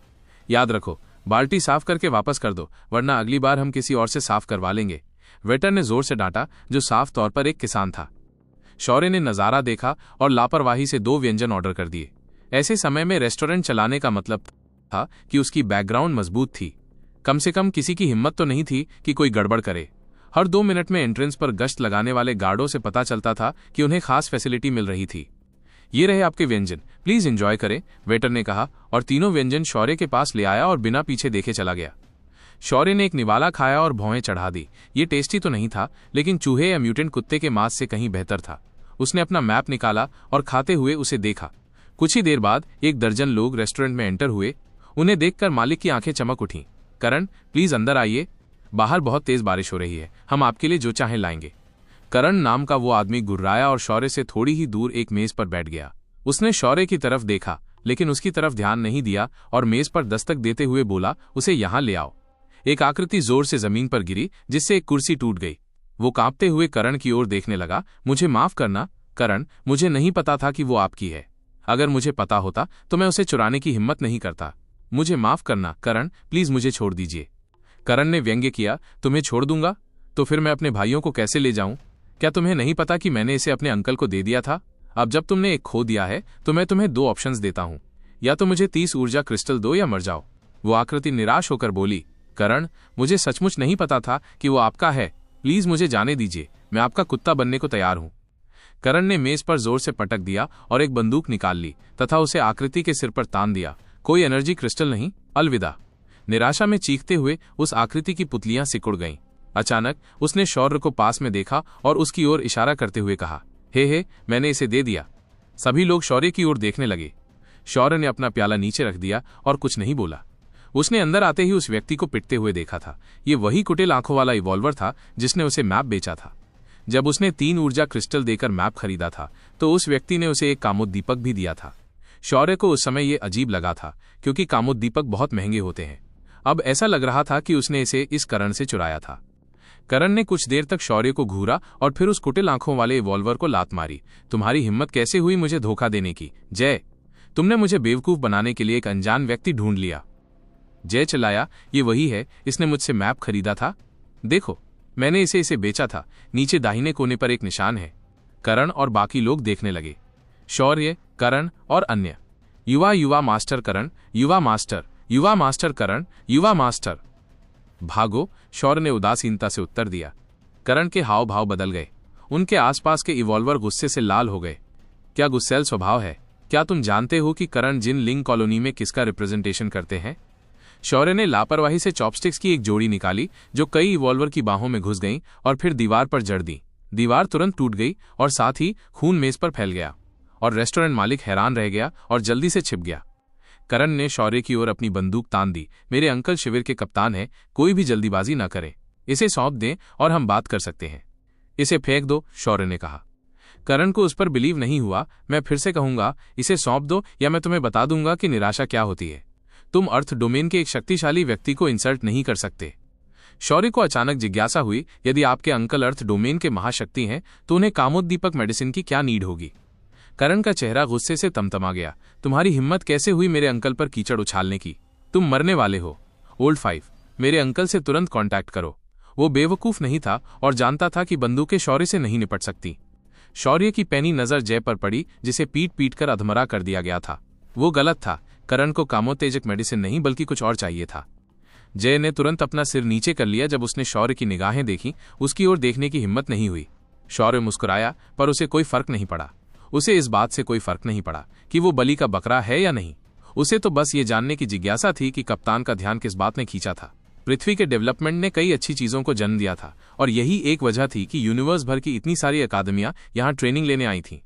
याद रखो, बाल्टी साफ करके वापस कर दो, वरना अगली बार हम किसी और से साफ करवा लेंगे, वेटर ने जोर से डांटा, जो साफ तौर पर एक किसान था। शौर्य ने नजारा देखा और लापरवाही से 2 व्यंजन ऑर्डर कर दिए। ऐसे समय में रेस्टोरेंट चलाने का मतलब था कि उसकी बैकग्राउंड मजबूत थी। कम से कम किसी की हिम्मत तो नहीं थी कि कोई गड़बड़ करे। हर 2 मिनट में एंट्रेंस पर गश्त लगाने वाले गार्डों से पता चलता था कि उन्हें खास फैसिलिटी मिल रही थी। ये रहे आपके व्यंजन, प्लीज एंजॉय करें, वेटर ने कहा और तीनों व्यंजन शौर्य के पास ले आया और बिना पीछे देखे चला गया। शौर्य ने एक निवाला खाया और भौहें चढ़ा दी। ये टेस्टी तो नहीं था, लेकिन चूहे या म्यूटेंट कुत्ते के मांस से कहीं बेहतर था। उसने अपना मैप निकाला और खाते हुए उसे देखा। कुछ ही देर बाद 1 दर्जन लोग रेस्टोरेंट में एंटर हुए। उन्हें देखकर मालिक की आंखें चमक उठीं। करण, प्लीज अंदर आइए, बाहर बहुत तेज बारिश हो रही है, हम आपके लिए जो चाहें लाएंगे। करण नाम का वो आदमी गुर्राया और शौर्य से थोड़ी ही दूर एक मेज पर बैठ गया। उसने शौर्य की तरफ देखा, लेकिन उसकी तरफ ध्यान नहीं दिया और मेज पर दस्तक देते हुए बोला, उसे यहां ले आओ। एक आकृति जोर से जमीन पर गिरी, जिससे एक कुर्सी टूट गई। वो कांपते हुए करण की ओर देखने लगा। मुझे माफ करना करण, मुझे नहीं पता था कि वो आपकी है। अगर मुझे पता होता तो मैं उसे चुराने की हिम्मत नहीं करता। मुझे माफ करना करण, प्लीज मुझे छोड़ दीजिए। करण ने व्यंग्य किया, तुम्हें छोड़ दूंगा? तो फिर मैं अपने भाइयों को कैसे ले जाऊं? क्या तुम्हें नहीं पता कि मैंने इसे अपने अंकल को दे दिया था? अब जब तुमने एक खो दिया है तो मैं तुम्हें 2 ऑप्शंस देता हूं, या तो मुझे 30 ऊर्जा क्रिस्टल दो या मर जाओ। वो आकृति निराश होकर बोली, करण, मुझे सचमुच नहीं पता था कि वो आपका है। प्लीज मुझे जाने दीजिए, मैं आपका कुत्ता बनने को तैयार हूं। करण ने मेज पर जोर से पटक दिया और एक बंदूक निकाल ली तथा उसे आकृति के सिर पर तान दिया। कोई एनर्जी क्रिस्टल नहीं, अलविदा। निराशा में चीखते हुए उस आकृति की पुतलियां सिकुड़ गईं। अचानक उसने शौर्य को पास में देखा और उसकी ओर इशारा करते हुए कहा, हे, मैंने इसे दे दिया। सभी लोग शौर्य की ओर देखने लगे। शौर्य ने अपना प्याला नीचे रख दिया और कुछ नहीं बोला। उसने अंदर आते ही उस व्यक्ति को पिटते हुए देखा था। ये वही कुटिल आंखों वाला इवॉल्वर था जिसने उसे मैप बेचा था। जब उसने 3 ऊर्जा क्रिस्टल देकर मैप खरीदा था तो उस व्यक्ति ने उसे एक कामोद्दीपक भी दिया था। शौर्य को उस समय ये अजीब लगा था क्योंकि कामोद्दीपक बहुत महंगे होते हैं। अब ऐसा लग रहा था कि उसने इसे इस करण से चुराया था। करण ने कुछ देर तक शौर्य को घूरा और फिर उस कुटिल आंखों वाले इवॉल्वर को लात मारी। तुम्हारी हिम्मत कैसे हुई मुझे धोखा देने की? जय, तुमने मुझे बेवकूफ बनाने के लिए एक अनजान व्यक्ति ढूंढ लिया। जय चिल्लाया, ये वही है, इसने मुझसे मैप खरीदा था। देखो, मैंने इसे बेचा था। नीचे दाहिने कोने पर एक निशान है। करण और बाकी लोग देखने लगे। शौर्य, करण और अन्य। युवा मास्टर करण, युवा मास्टर करण, युवा मास्टर। भागो, शौर्य ने उदासीनता से उत्तर दिया। करण के हाव भाव बदल गए। उनके आसपास के इवॉल्वर गुस्से से लाल हो गए। क्या गुस्सैल स्वभाव है? क्या तुम जानते हो कि करण जिन लिंग कॉलोनी में किसका रिप्रेजेंटेशन करते हैं? शौर्य ने लापरवाही से चॉपस्टिक्स की एक जोड़ी निकाली जो कई इवॉल्वर की बाहों में घुस गईं और फिर दीवार पर जड़ दी। दीवार तुरंत टूट गई और साथ ही खून मेज पर फैल गया और रेस्टोरेंट मालिक हैरान रह गया और जल्दी से छिप गया। करण ने शौर्य की ओर अपनी बंदूक तान दी। मेरे अंकल शिविर के कप्तान हैं, कोई भी जल्दीबाजी न करे। इसे सौंप दें और हम बात कर सकते हैं। इसे फेंक दो, शौर्य ने कहा। करण को उस पर बिलीव नहीं हुआ। मैं फिर से कहूंगा, इसे सौंप दो या मैं तुम्हें बता दूंगा कि निराशा क्या होती है। तुम अर्थ डोमेन के एक शक्तिशाली व्यक्ति को इंसल्ट नहीं कर सकते। शौर्य को अचानक जिज्ञासा हुई, यदि आपके अंकल अर्थ डोमेन के महाशक्ति हैं तो उन्हें कामोद्दीपक मेडिसिन की क्या नीड होगी? करण का चेहरा गुस्से से तमतमा गया। तुम्हारी हिम्मत कैसे हुई मेरे अंकल पर कीचड़ उछालने की? तुम मरने वाले हो। ओल्ड 5, मेरे अंकल से तुरंत कांटेक्ट करो। वो बेवकूफ नहीं था और जानता था कि बंदूकें शौर्य से नहीं निपट सकती। शौर्य की पैनी नजर जय पर पड़ी जिसे पीट पीट कर अधमरा कर दिया गया था। वो गलत था। करण को कामोत्तेजक मेडिसिन नहीं बल्कि कुछ और चाहिए था। जय ने तुरंत अपना सिर नीचे कर लिया जब उसने शौर्य की निगाहें देखी। उसकी ओर देखने की हिम्मत नहीं हुई। शौर्य मुस्कुराया पर उसे कोई फर्क नहीं पड़ा। उसे इस बात से कोई फर्क नहीं पड़ा कि वो बलि का बकरा है या नहीं। उसे तो बस ये जानने की जिज्ञासा थी कि कप्तान का ध्यान किस बात ने खींचा था। पृथ्वी के डेवलपमेंट ने कई अच्छी चीजों को जन्म दिया था और यही एक वजह थी कि यूनिवर्स भर की इतनी सारी अकादमियां यहां ट्रेनिंग लेने आई थीं।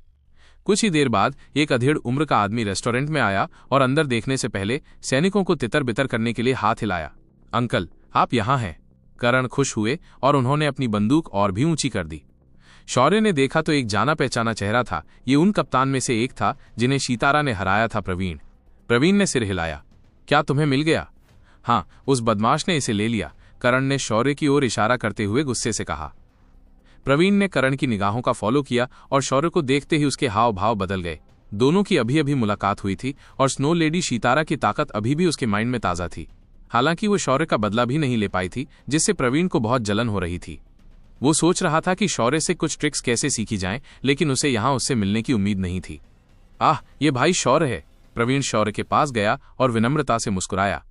कुछ ही देर बाद एक अधेड़ उम्र का आदमी रेस्टोरेंट में आया और अंदर देखने से पहले सैनिकों को तितर बितर करने के लिए हाथ हिलाया। अंकल, आप यहां हैं। करण खुश हुए और उन्होंने अपनी बंदूक और भी ऊंची कर दी। शौर्य ने देखा तो एक जाना पहचाना चेहरा था। ये उन कप्तान में से एक था जिन्हें सीतारा ने हराया था, प्रवीण। प्रवीण ने सिर हिलाया। क्या तुम्हें मिल गया? हाँ, उस बदमाश ने इसे ले लिया, करण ने शौर्य की ओर इशारा करते हुए गुस्से से कहा। प्रवीण ने करण की निगाहों का फॉलो किया और शौर्य को देखते ही उसके हाव भाव बदल गए। दोनों की अभी अभी मुलाकात हुई थी और स्नो लेडी सीतारा की ताकत अभी भी उसके माइंड में ताजा थी। हालांकि वो शौर्य का बदला भी नहीं ले पाई थी, जिससे प्रवीण को बहुत जलन हो रही थी। वो सोच रहा था कि शौर्य से कुछ ट्रिक्स कैसे सीखी जाएं, लेकिन उसे यहां उससे मिलने की उम्मीद नहीं थी। आह, ये भाई शौर्य है। प्रवीण शौर्य के पास गया और विनम्रता से मुस्कुराया।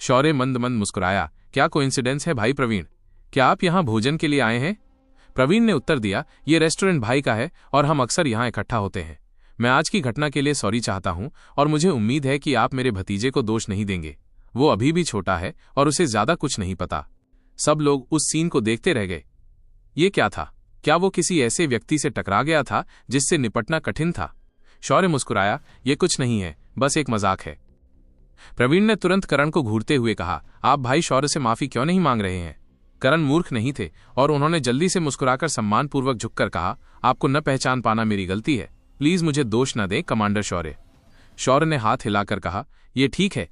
शौर्य मंद मंद मुस्कुराया। क्या कोइंसिडेंस है भाई प्रवीण? क्या आप यहां भोजन के लिए आए हैं? प्रवीण ने उत्तर दिया, ये रेस्टोरेंट भाई का है और हम अक्सर यहां इकट्ठा होते हैं। मैं आज की घटना के लिए सॉरी चाहता हूं और मुझे उम्मीद है कि आप मेरे भतीजे को दोष नहीं देंगे। वो अभी भी छोटा है और उसे ज्यादा कुछ नहीं पता। सब लोग उस सीन को देखते रह गए। ये क्या था? क्या वो किसी ऐसे व्यक्ति से टकरा गया था जिससे निपटना कठिन था? शौर्य मुस्कुराया, ये कुछ नहीं है, बस एक मजाक है। प्रवीण ने तुरंत करण को घूरते हुए कहा, आप भाई शौर्य से माफी क्यों नहीं मांग रहे हैं? करण मूर्ख नहीं थे और उन्होंने जल्दी से मुस्कुराकर सम्मानपूर्वक झुककर कहा, आपको न पहचान पाना मेरी गलती है। प्लीज मुझे दोष न दें कमांडर शौर्य। शौर्य ने हाथ हिलाकर कहा, यह ठीक है।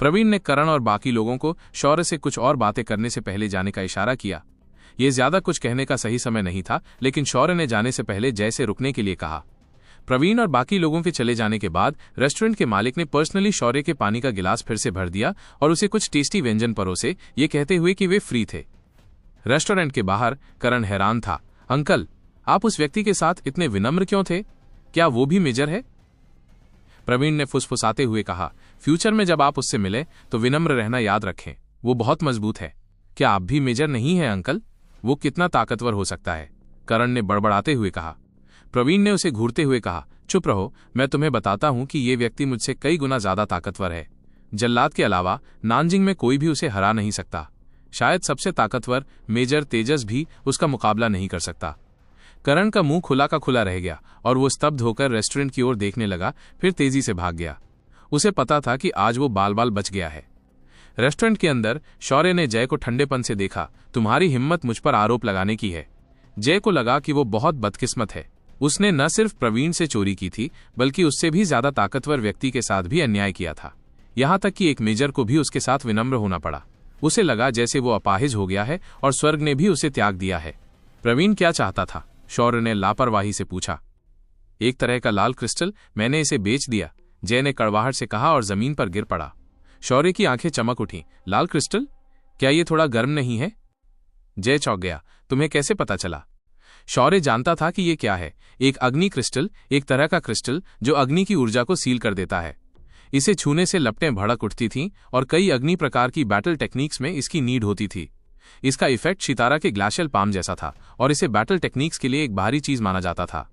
प्रवीण ने करण और बाकी लोगों को शौर्य से कुछ और बातें करने से पहले जाने का इशारा किया। यह ज्यादा कुछ कहने का सही समय नहीं था, लेकिन शौर्य ने जाने से पहले जय से रुकने के लिए कहा। प्रवीण और बाकी लोगों के चले जाने के बाद रेस्टोरेंट के मालिक ने पर्सनली शौर्य के पानी का गिलास फिर से भर दिया और उसे कुछ टेस्टी व्यंजन परोसे, ये कहते हुए कि वे फ्री थे। रेस्टोरेंट के बाहर करण हैरान था। अंकल, आप उस व्यक्ति के साथ इतने विनम्र क्यों थे? क्या वो भी मेजर है? प्रवीण ने फुसफुसाते हुए कहा, फ्यूचर में जब आप उससे मिले तो विनम्र रहना याद रखें, वो बहुत मजबूत है। क्या आप भी मेजर नहीं हैं अंकल? वो कितना ताकतवर हो सकता है? करण ने बड़बड़ाते हुए कहा। प्रवीण ने उसे घूरते हुए कहा, चुप रहो, मैं तुम्हें बताता हूं कि ये व्यक्ति मुझसे कई गुना ज्यादा ताकतवर है। जल्लाद के अलावा नानजिंग में कोई भी उसे हरा नहीं सकता। शायद सबसे ताकतवर मेजर तेजस भी उसका मुकाबला नहीं कर सकता। करण का मुंह खुला का खुला रह गया और वो स्तब्ध होकर रेस्टोरेंट की ओर देखने लगा, फिर तेजी से भाग गया। उसे पता था कि आज वो बाल बाल बच गया है। रेस्टोरेंट के अंदर शौर्य ने जय को ठंडेपन से देखा। तुम्हारी हिम्मत मुझ पर आरोप लगाने की है। जय को लगा कि वो बहुत बदकिस्मत है। उसने न सिर्फ प्रवीण से चोरी की थी, बल्कि उससे भी ज्यादा ताकतवर व्यक्ति के साथ भी अन्याय किया था। यहां तक कि एक मेजर को भी उसके साथ विनम्र होना पड़ा। उसे लगा जैसे वो अपाहिज हो गया है और स्वर्ग ने भी उसे त्याग दिया है। प्रवीण क्या चाहता था? शौर्य ने लापरवाही से पूछा। एक तरह का लाल क्रिस्टल, मैंने इसे बेच दिया, जय ने कड़वाहट से कहा और जमीन पर गिर पड़ा। शौर्य की आंखें चमक उठी। लाल क्रिस्टल? क्या ये थोड़ा गर्म नहीं है? जय चौंक गया। तुम्हें कैसे पता चला? शौर्य जानता था कि ये क्या है। एक अग्नि क्रिस्टल, एक तरह का क्रिस्टल जो अग्नि की ऊर्जा को सील कर देता है। इसे छूने से लपटें भड़क उठती थीं और कई अग्नि प्रकार की बैटल टेक्निक्स में इसकी नीड होती थी। इसका इफेक्ट सितारा के ग्लेशियल पाम जैसा था और इसे बैटल टेक्निक्स के लिए एक भारी चीज माना जाता था।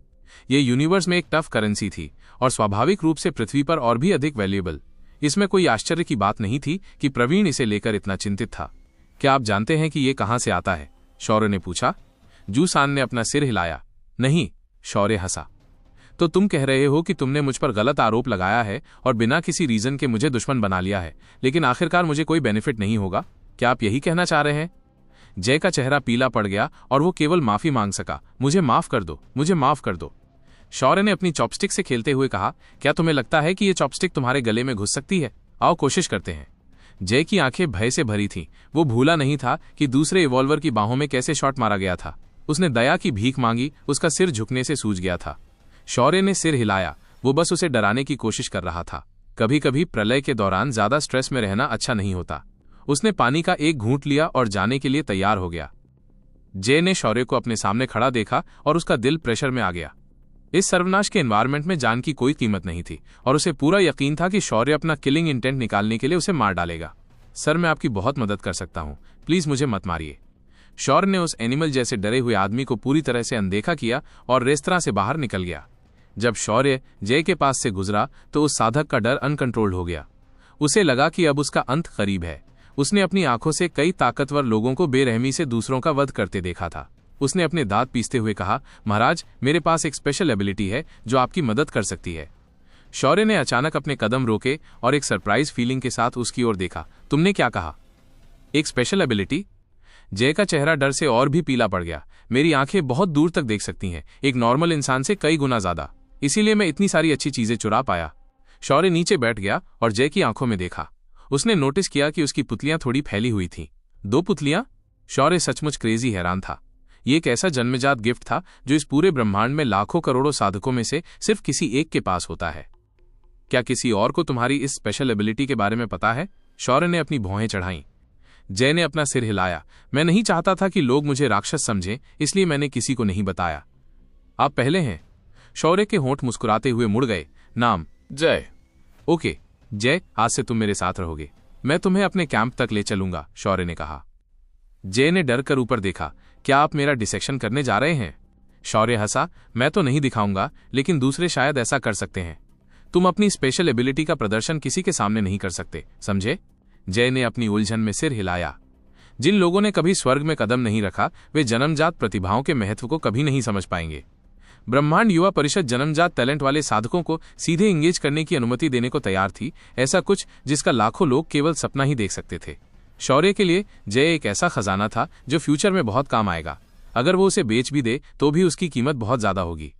यह यूनिवर्स में एक टफ करेंसी थी और स्वाभाविक रूप से पृथ्वी पर और भी अधिक वैल्यूएबल। इसमें कोई आश्चर्य की बात नहीं थी कि प्रवीण इसे लेकर इतना चिंतित था। क्या आप जानते हैं कि ये कहां से आता है? शौर्य ने पूछा। जूसान ने अपना सिर हिलाया। नहीं, शौर्य हंसा। तो तुम कह रहे हो कि तुमने मुझ पर गलत आरोप लगाया है और बिना किसी रीजन के मुझे दुश्मन बना लिया है, लेकिन आखिरकार मुझे कोई बेनिफिट नहीं होगा? क्या आप यही कहना चाह रहे हैं? जय का चेहरा पीला पड़ गया और वो केवल माफी मांग सका। मुझे माफ कर दो, मुझे माफ कर दो। शौर्य ने अपनी चॉपस्टिक से खेलते हुए कहा, क्या तुम्हें लगता है कि ये चॉपस्टिक तुम्हारे गले में घुस सकती है? आओ कोशिश करते हैं। जय की आंखें भय से भरी थीं। वो भूला नहीं था कि दूसरे इवॉल्वर की बाहों में कैसे शॉट मारा गया था। उसने दया की भीख मांगी, उसका सिर झुकने से सूज गया था। शौर्य ने सिर हिलाया। वो बस उसे डराने की कोशिश कर रहा था। कभी कभी प्रलय के दौरान ज्यादा स्ट्रेस में रहना अच्छा नहीं होता। उसने पानी का एक घूंट लिया और जाने के लिए तैयार हो गया। जय ने शौर्य को अपने सामने खड़ा देखा और उसका दिल प्रेशर में आ गया। इस सर्वनाश के एनवायरनमेंट में जान की कोई कीमत नहीं थी और उसे पूरा यकीन था कि शौर्य अपना किलिंग इंटेंट निकालने के लिए उसे मार डालेगा। सर, मैं आपकी बहुत मदद कर सकता हूं, प्लीज मुझे मत मारिए। शौर्य ने उस एनिमल जैसे डरे हुए आदमी को पूरी तरह से अनदेखा किया और रेस्तरां से बाहर निकल गया। जब शौर्य जय के पास से गुजरा तो उस साधक का डर अनकंट्रोल्ड हो गया। उसे लगा कि अब उसका अंत करीब है। उसने अपनी आंखों से कई ताकतवर लोगों को बेरहमी से दूसरों का वध करते देखा था। उसने अपने दांत पीसते हुए कहा, महाराज, मेरे पास एक स्पेशल एबिलिटी है जो आपकी मदद कर सकती है। शौर्य ने अचानक अपने कदम रोके और एक सरप्राइज फीलिंग के साथ उसकी ओर देखा। तुमने क्या कहा? एक स्पेशल एबिलिटी? जय का चेहरा डर से और भी पीला पड़ गया। मेरी आंखें बहुत दूर तक देख सकती हैं, एक नॉर्मल इंसान से कई गुना ज्यादा। इसीलिए मैं इतनी सारी अच्छी चीजें चुरा पाया। शौर्य नीचे बैठ गया और जय की आंखों में देखा। उसने नोटिस किया कि उसकी पुतलियां थोड़ी फैली हुई थीं। 2 पुतलियां? शौर्य सचमुच क्रेजी हैरान था। ये एक ऐसा जन्मजात गिफ्ट था जो इस पूरे ब्रह्मांड में लाखों करोड़ों साधकों में से सिर्फ किसी एक के पास होता है। क्या किसी और को तुम्हारी इस स्पेशल एबिलिटी के बारे में पता है? शौर्य ने अपनी भौहें चढ़ाईं। जय ने अपना सिर हिलाया। मैं नहीं चाहता था कि लोग मुझे राक्षस समझें, इसलिए मैंने किसी को नहीं बताया। आप पहले हैं। शौर्य के होंठ मुस्कुराते हुए मुड़ गए। नाम? जय। ओके जय, आज से तुम मेरे साथ रहोगे। मैं तुम्हें अपने कैंप तक ले चलूंगा, शौर्य ने कहा। जय ने डर कर ऊपर देखा। क्या आप मेरा डिसेक्शन करने जा रहे हैं? शौर्य हंसा। मैं तो नहीं दिखाऊंगा, लेकिन दूसरे शायद ऐसा कर सकते हैं। तुम अपनी स्पेशल एबिलिटी का प्रदर्शन किसी के सामने नहीं कर सकते, समझे? जय ने अपनी उलझन में सिर हिलाया। जिन लोगों ने कभी स्वर्ग में कदम नहीं रखा, वे जन्मजात प्रतिभाओं के महत्व को कभी नहीं समझ पाएंगे। ब्रह्मांड युवा परिषद जन्मजात टैलेंट वाले साधकों को सीधे इंगेज करने की अनुमति देने को तैयार थी, ऐसा कुछ जिसका लाखों लोग केवल सपना ही देख सकते थे। शौर्य के लिए जय एक ऐसा खजाना था जो फ्यूचर में बहुत काम आएगा। अगर वो उसे बेच भी दे तो भी उसकी कीमत बहुत ज्यादा होगी।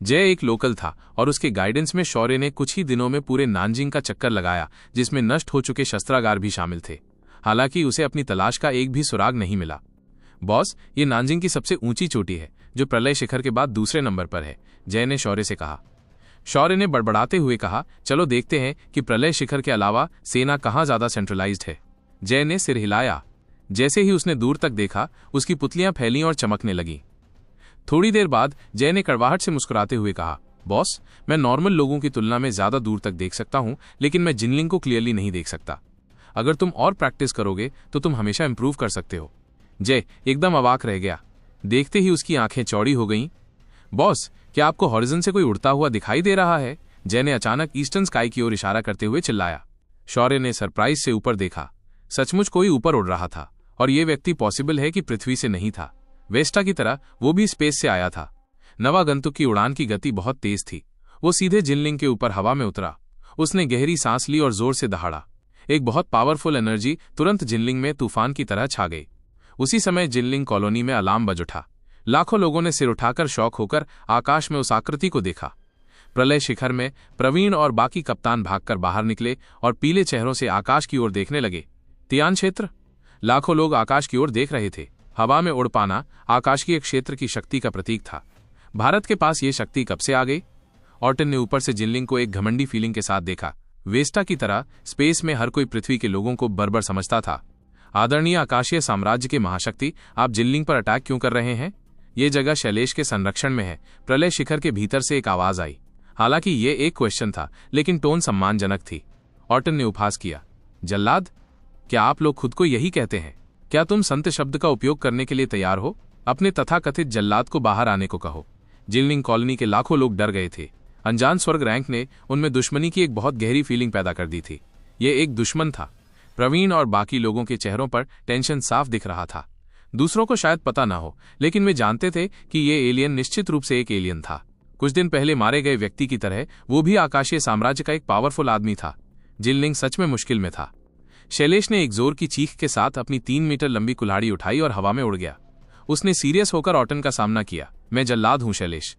जय एक लोकल था और उसके गाइडेंस में शौर्य ने कुछ ही दिनों में पूरे नानजिंग का चक्कर लगाया, जिसमें नष्ट हो चुके शस्त्रागार भी शामिल थे। हालांकि उसे अपनी तलाश का एक भी सुराग नहीं मिला। बॉस, ये नानजिंग की सबसे ऊंची चोटी है जो प्रलय शिखर के बाद दूसरे नंबर पर है, जय ने शौर्य से कहा। शौर्य ने बड़बड़ाते हुए कहा, चलो देखते हैं कि प्रलय शिखर के अलावा सेना कहाँ ज्यादा सेंट्रलाइज्ड है। जय ने सिर हिलाया। जैसे ही उसने दूर तक देखा, उसकी पुतलियां फैलीं और चमकने लगीं। थोड़ी देर बाद जय ने कड़वाहट से मुस्कुराते हुए कहा, बॉस, मैं नॉर्मल लोगों की तुलना में ज्यादा दूर तक देख सकता हूं, लेकिन मैं जिनलिंग को क्लियरली नहीं देख सकता। अगर तुम और प्रैक्टिस करोगे तो तुम हमेशा इंप्रूव कर सकते हो। जय एकदम अवाक रह गया। देखते ही उसकी आंखें चौड़ी हो गईं। बॉस, क्या आपको हॉरिजन से कोई उड़ता हुआ दिखाई दे रहा है? जय ने अचानक ईस्टर्न स्काई की ओर इशारा करते हुए चिल्लाया। शौर्य ने सरप्राइज से ऊपर देखा। सचमुच कोई ऊपर उड़ रहा था, और यह व्यक्ति पॉसिबल है कि पृथ्वी से नहीं था। वेस्टा की तरह वो भी स्पेस से आया था। नवागंतुक की उड़ान की गति बहुत तेज थी। वो सीधे जिनलिंग के ऊपर हवा में उतरा। उसने गहरी सांस ली और जोर से दहाड़ा। एक बहुत पावरफुल एनर्जी तुरंत जिनलिंग में तूफान की तरह छा गई। उसी समय जिनलिंग कॉलोनी में अलार्म बज उठा। लाखों लोगों ने सिर उठाकर शौक होकर आकाश में उस आकृति को देखा। प्रलय शिखर में प्रवीण और बाकी कप्तान भागकर बाहर निकले और पीले चेहरों से आकाश की ओर देखने लगे। तियान क्षेत्र। लाखों लोग आकाश की ओर देख रहे थे। हवा में उड़ पाना आकाश की एक क्षेत्र की शक्ति का प्रतीक था। भारत के पास ये शक्ति कब से आ गई? ऑर्टन ने ऊपर से जिनलिंग को एक घमंडी फीलिंग के साथ देखा। वेस्टा की तरह स्पेस में हर कोई पृथ्वी के लोगों को बर्बर समझता था। आदरणीय आकाशीय साम्राज्य के महाशक्ति, आप जिनलिंग पर अटैक क्यों कर रहे हैं? ये जगह शैलेश के संरक्षण में है। प्रलय शिखर के भीतर से एक आवाज आई। हालांकि ये एक क्वेश्चन था, लेकिन टोन सम्मानजनक थी। ऑर्टन ने उपहास किया, जल्लाद, क्या आप लोग खुद को यही कहते हैं? क्या तुम संत शब्द का उपयोग करने के लिए तैयार हो? अपने तथाकथित जल्लाद को बाहर आने को कहो। जिनलिंग कॉलोनी के लाखों लोग डर गए थे। अनजान स्वर्ग रैंक ने उनमें दुश्मनी की एक बहुत गहरी फीलिंग पैदा कर दी थी। ये एक दुश्मन था। प्रवीण और बाकी लोगों के चेहरों पर टेंशन साफ दिख रहा था। दूसरों को शायद पता ना हो, लेकिन वे जानते थे कि ये एलियन निश्चित रूप से एक एलियन था। कुछ दिन पहले मारे गए व्यक्ति की तरह वो भी आकाशीय साम्राज्य का एक पावरफुल आदमी था। जिनलिंग सच में मुश्किल में था। शैलेश ने एक जोर की चीख के साथ अपनी 3 मीटर लंबी कुल्हाड़ी उठाई और हवा में उड़ गया। उसने सीरियस होकर ऑर्टन का सामना किया। मैं जल्लाद हूं शैलेश।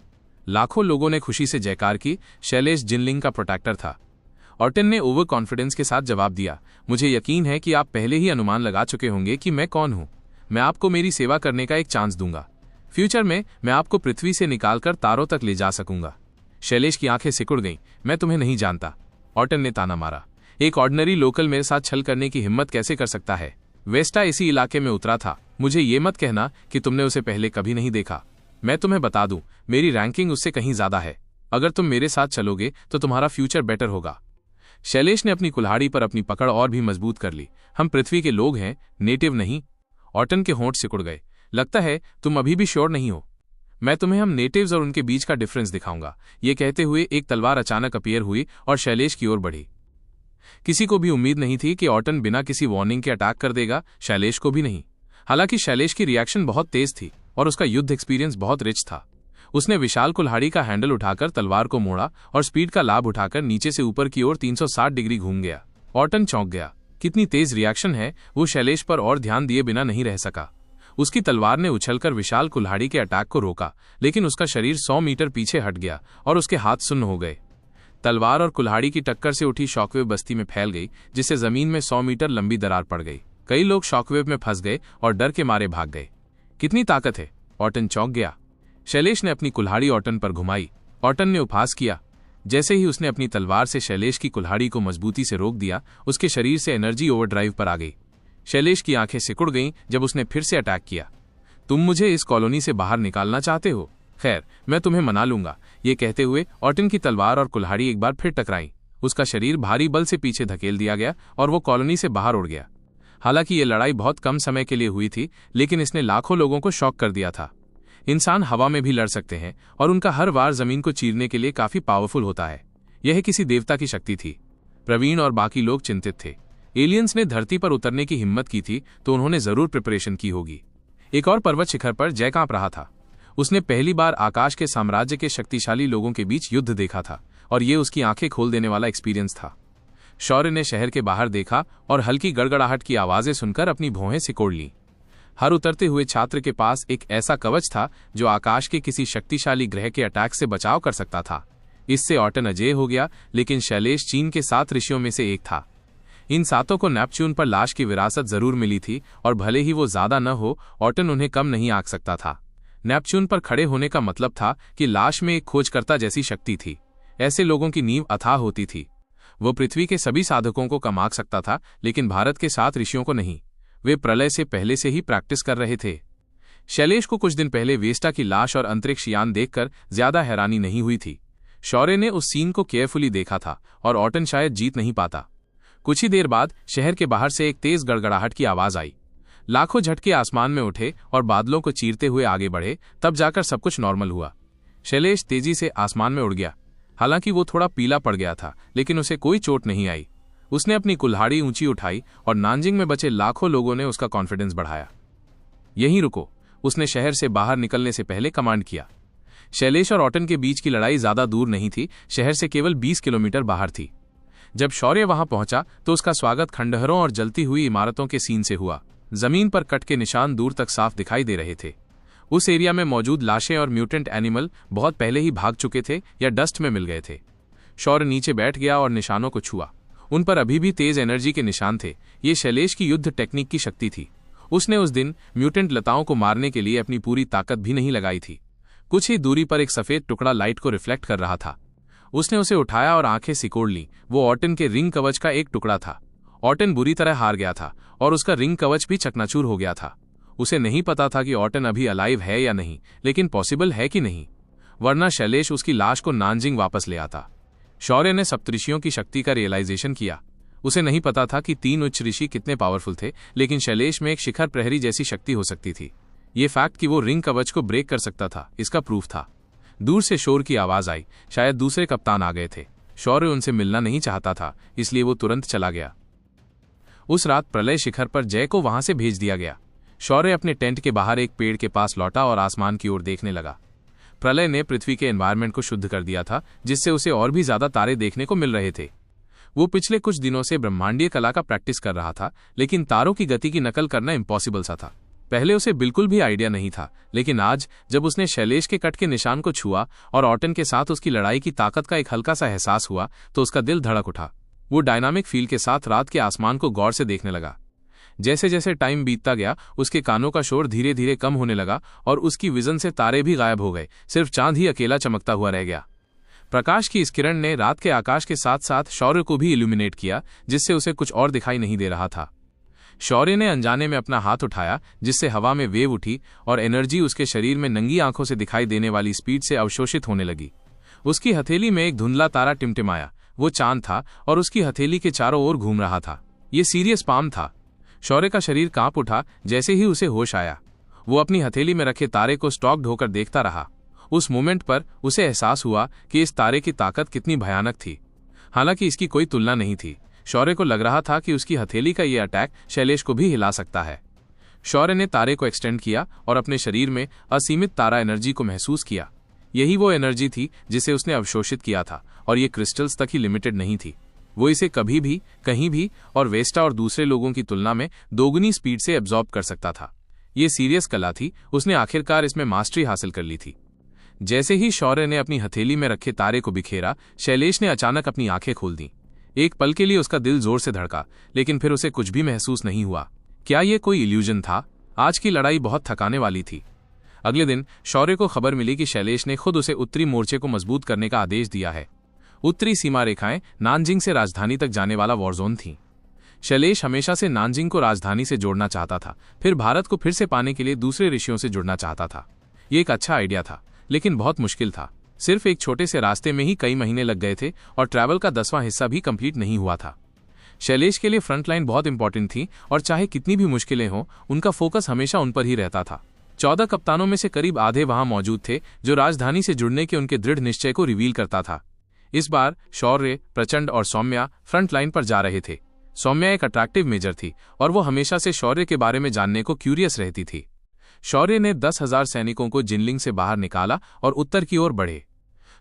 लाखों लोगों ने खुशी से जयकार की। शैलेश जिनलिंग का प्रोटेक्टर था। ऑर्टन ने ओवर कॉन्फिडेंस के साथ जवाब दिया, मुझे यकीन है कि आप पहले ही अनुमान लगा चुके होंगे कि मैं कौन हूं। मैं आपको मेरी सेवा करने का एक चांस दूंगा। फ्यूचर में मैं आपको पृथ्वी से निकालकर तारों तक ले जा सकूंगा। शैलेश की आंखें सिकुड़ गईं। मैं तुम्हें नहीं जानता। ऑर्टन ने ताना मारा। एक ऑर्डिनरी लोकल मेरे साथ छल करने की हिम्मत कैसे कर सकता है? वेस्टा इसी इलाके में उतरा था। मुझे ये मत कहना कि तुमने उसे पहले कभी नहीं देखा। मैं तुम्हें बता दूं, मेरी रैंकिंग उससे कहीं ज्यादा है। अगर तुम मेरे साथ चलोगे तो तुम्हारा फ्यूचर बेटर होगा। शैलेश ने अपनी कुल्हाड़ी पर अपनी पकड़ और भी मजबूत कर ली। हम पृथ्वी के लोग हैं, नेटिव नहीं। ऑर्टन के होंठ सिकुड़ गए। लगता है तुम अभी भी श्योर नहीं हो। मैं तुम्हें हम नेटिव्स और उनके बीच का डिफरेंस दिखाऊंगा। ये कहते हुए एक तलवार अचानक अपीयर हुई और शैलेश की ओर बढ़ी। किसी को भी उम्मीद नहीं थी कि ऑर्टन बिना किसी वार्निंग के अटैक कर देगा, शैलेश को भी नहीं। हालांकि शैलेश की रिएक्शन बहुत तेज थी और उसका युद्ध एक्सपीरियंस बहुत रिच था। उसने विशाल कुल्हाड़ी का हैंडल उठाकर तलवार को मोड़ा और स्पीड का लाभ उठाकर नीचे से ऊपर की ओर 360 डिग्री घूम गया। ऑर्टन चौंक गया। कितनी तेज रिएक्शन है! वो शैलेश पर और ध्यान दिए बिना नहीं रह सका। उसकी तलवार ने उछलकर विशाल कुल्हाड़ी के अटैक को रोका, लेकिन उसका शरीर 100 मीटर पीछे हट गया और उसके हाथ सुन्न हो गए। तलवार और कुल्हाड़ी की टक्कर से उठी शॉकवेव बस्ती में फैल गई, जिससे जमीन में 100 मीटर लंबी दरार पड़ गई। कई लोग शॉकवेव में फंस गए और डर के मारे भाग गए। कितनी ताकत है! ऑर्टन चौंक गया। शैलेश ने अपनी कुल्हाड़ी ऑर्टन पर घुमाई। ऑर्टन ने उपहास किया। जैसे ही उसने अपनी तलवार से शैलेश की कुल्हाड़ी को मजबूती से रोक दिया, उसके शरीर से एनर्जी ओवरड्राइव पर आ गई। शैलेश की आंखें सिकुड़ गईं जब उसने फिर से अटैक किया। तुम मुझे इस कॉलोनी से बाहर निकालना चाहते हो? खैर, मैं तुम्हें मना लूंगा। ये कहते हुए ऑर्टन की तलवार और कुल्हाड़ी एक बार फिर टकराई। उसका शरीर भारी बल से पीछे धकेल दिया गया और वो कॉलोनी से बाहर उड़ गया। हालांकि ये लड़ाई बहुत कम समय के लिए हुई थी, लेकिन इसने लाखों लोगों को शॉक कर दिया था। इंसान हवा में भी लड़ सकते हैं और उनका हर वार जमीन को चीरने के लिए काफी पावरफुल होता है। यह किसी देवता की शक्ति थी। प्रवीण और बाकी लोग चिंतित थे। एलियंस ने धरती पर उतरने की हिम्मत की थी तो उन्होंने जरूर प्रिपरेशन की होगी। एक और पर्वत शिखर पर जय कांप रहा था। उसने पहली बार आकाश के साम्राज्य के शक्तिशाली लोगों के बीच युद्ध देखा था और ये उसकी आंखें खोल देने वाला एक्सपीरियंस था। शौर्य ने शहर के बाहर देखा और हल्की गड़गड़ाहट की आवाजें सुनकर अपनी भौहें सिकोड़ लीं। हर उतरते हुए छात्र के पास एक ऐसा कवच था जो आकाश के किसी शक्तिशाली ग्रह के अटैक से बचाव कर सकता था। इससे ऑर्टन अजेय हो गया, लेकिन शैलेश चीन के 7 ऋषियों में से एक था। इन 7 को नेपच्यून पर लाश की विरासत जरूर मिली थी और भले ही वो ज्यादा न हो, ऑर्टन उन्हें कम नहीं आंक सकता था। नेपच्यून पर खड़े होने का मतलब था कि लाश में एक खोजकर्ता जैसी शक्ति थी। ऐसे लोगों की नींव अथाह होती थी। वो पृथ्वी के सभी साधकों को कमा सकता था, लेकिन भारत के 7 ऋषियों को नहीं। वे प्रलय से पहले से ही प्रैक्टिस कर रहे थे। शैलेश को कुछ दिन पहले वेस्टा की लाश और अंतरिक्ष यान देखकर ज्यादा हैरानी नहीं हुई थी। शौर्य ने उस सीन को केयरफुली देखा था और ऑटन शायद जीत नहीं पाता। कुछ ही देर बाद शहर के बाहर से एक तेज गड़गड़ाहट की आवाज आई। लाखों झटके आसमान में उठे और बादलों को चीरते हुए आगे बढ़े, तब जाकर सब कुछ नॉर्मल हुआ। शैलेश तेजी से आसमान में उड़ गया। हालांकि वो थोड़ा पीला पड़ गया था, लेकिन उसे कोई चोट नहीं आई। उसने अपनी कुल्हाड़ी ऊंची उठाई और नानजिंग में बचे लाखों लोगों ने उसका कॉन्फिडेंस बढ़ाया। यहीं रुको, उसने शहर से बाहर निकलने से पहले कमांड किया। शैलेश और ऑटन के बीच की लड़ाई ज्यादा दूर नहीं थी, शहर से केवल 20 किलोमीटर बाहर थी। जब शौर्य वहां पहुंचा तो उसका स्वागत खंडहरों और जलती हुई इमारतों के सीन से हुआ। जमीन पर कट के निशान दूर तक साफ दिखाई दे रहे थे। उस एरिया में मौजूद लाशें और म्यूटेंट एनिमल बहुत पहले ही भाग चुके थे या डस्ट में मिल गए थे। शौर्य नीचे बैठ गया और निशानों को छुआ। उन पर अभी भी तेज एनर्जी के निशान थे। ये शैलेश की युद्ध टेक्निक की शक्ति थी। उसने उस दिन म्यूटेंट लताओं को मारने के लिए अपनी पूरी ताकत भी नहीं लगाई थी। कुछ ही दूरी पर एक सफेद टुकड़ा लाइट को रिफ्लेक्ट कर रहा था। उसने उसे उठाया और आंखें सिकोड़ ली। वो ऑटन के रिंग कवच का एक टुकड़ा था। ऑटन बुरी तरह हार गया था और उसका रिंग कवच भी चकनाचूर हो गया था। उसे नहीं पता था कि ऑटन अभी अलाइव है या नहीं, लेकिन पॉसिबल है कि नहीं, वरना शैलेश उसकी लाश को नानजिंग वापस ले आता। शौर्य ने सप्तऋषियों की शक्ति का रियलाइजेशन किया। उसे नहीं पता था कि 3 उच्च ऋषि कितने पावरफुल थे, लेकिन शैलेश में एक शिखर प्रहरी जैसी शक्ति हो सकती थी। ये फैक्ट कि वो रिंग कवच को ब्रेक कर सकता था, इसका प्रूफ था। दूर से शोर की आवाज आई। शायद दूसरे कप्तान आ गए थे। शौर्य उनसे मिलना नहीं चाहता था, इसलिए वो तुरंत चला गया। उस रात प्रलय शिखर पर जय को वहां से भेज दिया गया। शौर्य अपने टेंट के बाहर एक पेड़ के पास लौटा और आसमान की ओर देखने लगा। प्रलय ने पृथ्वी के एनवायरनमेंट को शुद्ध कर दिया था, जिससे उसे और भी ज्यादा तारे देखने को मिल रहे थे। वो पिछले कुछ दिनों से ब्रह्मांडीय कला का प्रैक्टिस कर रहा था, लेकिन तारों की गति की नकल करना इम्पॉसिबल सा था। पहले उसे बिल्कुल भी आइडिया नहीं था, लेकिन आज जब उसने शैलेश के कट के निशान को छुआ और ऑटन के साथ उसकी लड़ाई की ताकत का एक हल्का सा एहसास हुआ, तो उसका दिल धड़क उठा। वो डायनामिक फील के साथ रात के आसमान को गौर से देखने लगा। जैसे जैसे टाइम बीतता गया, उसके कानों का शोर धीरे धीरे कम होने लगा और उसकी विजन से तारे भी गायब हो गए। सिर्फ चांद ही अकेला चमकता हुआ रह गया। प्रकाश की इस किरण ने रात के आकाश के साथ साथ शौर्य को भी इल्यूमिनेट किया, जिससे उसे कुछ और दिखाई नहीं दे रहा था। शौर्य ने अनजाने में अपना हाथ उठाया, जिससे हवा में वेव उठी और एनर्जी उसके शरीर में नंगी आंखों से दिखाई देने वाली स्पीड से अवशोषित होने लगी। उसकी हथेली में एक धुंधला तारा टिमटिमाया। वो चांद था और उसकी हथेली के चारों ओर घूम रहा था। ये सीरियस पाम था। शौर्य का शरीर कांप उठा जैसे ही उसे होश आया। वो अपनी हथेली में रखे तारे को स्टॉक्ड होकर देखता रहा। उस मोमेंट पर उसे एहसास हुआ कि इस तारे की ताकत कितनी भयानक थी। हालांकि इसकी कोई तुलना नहीं थी। शौर्य को लग रहा था कि उसकी हथेली का यह अटैक शैलेश को भी हिला सकता है। शौर्य ने तारे को एक्सटेंड किया और अपने शरीर में असीमित तारा एनर्जी को महसूस किया। यही वो एनर्जी थी जिसे उसने अवशोषित किया था, और ये क्रिस्टल्स तक ही लिमिटेड नहीं थी। वो इसे कभी भी, कहीं भी और वेस्टा और दूसरे लोगों की तुलना में दोगुनी स्पीड से एब्जॉर्ब कर सकता था। ये सीरियस कला थी। उसने आखिरकार इसमें मास्टरी हासिल कर ली थी। जैसे ही शौर्य ने अपनी हथेली में रखे तारे को बिखेरा, शैलेश ने अचानक अपनी आंखें खोल दी। एक पल के लिए उसका दिल जोर से धड़का, लेकिन फिर उसे कुछ भी महसूस नहीं हुआ। क्या ये कोई इल्यूजन था? आज की लड़ाई बहुत थकाने वाली थी। अगले दिन शौर्य को खबर मिली कि शैलेश ने खुद उसे उत्तरी मोर्चे को मजबूत करने का आदेश दिया है। उत्तरी सीमा रेखाएं नानजिंग से राजधानी तक जाने वाला वॉरजोन थीं। शैलेश हमेशा से नानजिंग को राजधानी से जोड़ना चाहता था, फिर भारत को फिर से पाने के लिए दूसरे ऋषियों से जुड़ना चाहता था। ये एक अच्छा आइडिया था, लेकिन बहुत मुश्किल था। सिर्फ एक छोटे से रास्ते में ही कई महीने लग गए थे और ट्रैवल का 10वां हिस्सा भी कंप्लीट नहीं हुआ था। शैलेश के लिए फ्रंट लाइन बहुत इंपॉर्टेंट थी और चाहे कितनी भी मुश्किलें हों, उनका फोकस हमेशा उन पर ही रहता था। 14 कप्तानों में से करीब आधे वहां मौजूद थे, जो राजधानी से जुड़ने के उनके दृढ़ निश्चय को रिवील करता था। इस बार शौर्य, प्रचंड और सौम्या फ्रंट लाइन पर जा रहे थे। सौम्या एक अट्रैक्टिव मेजर थी और वो हमेशा से शौर्य के बारे में जानने को क्यूरियस रहती थी। शौर्य ने 10,000 सैनिकों को जिनलिंग से बाहर निकाला और उत्तर की ओर बढ़े।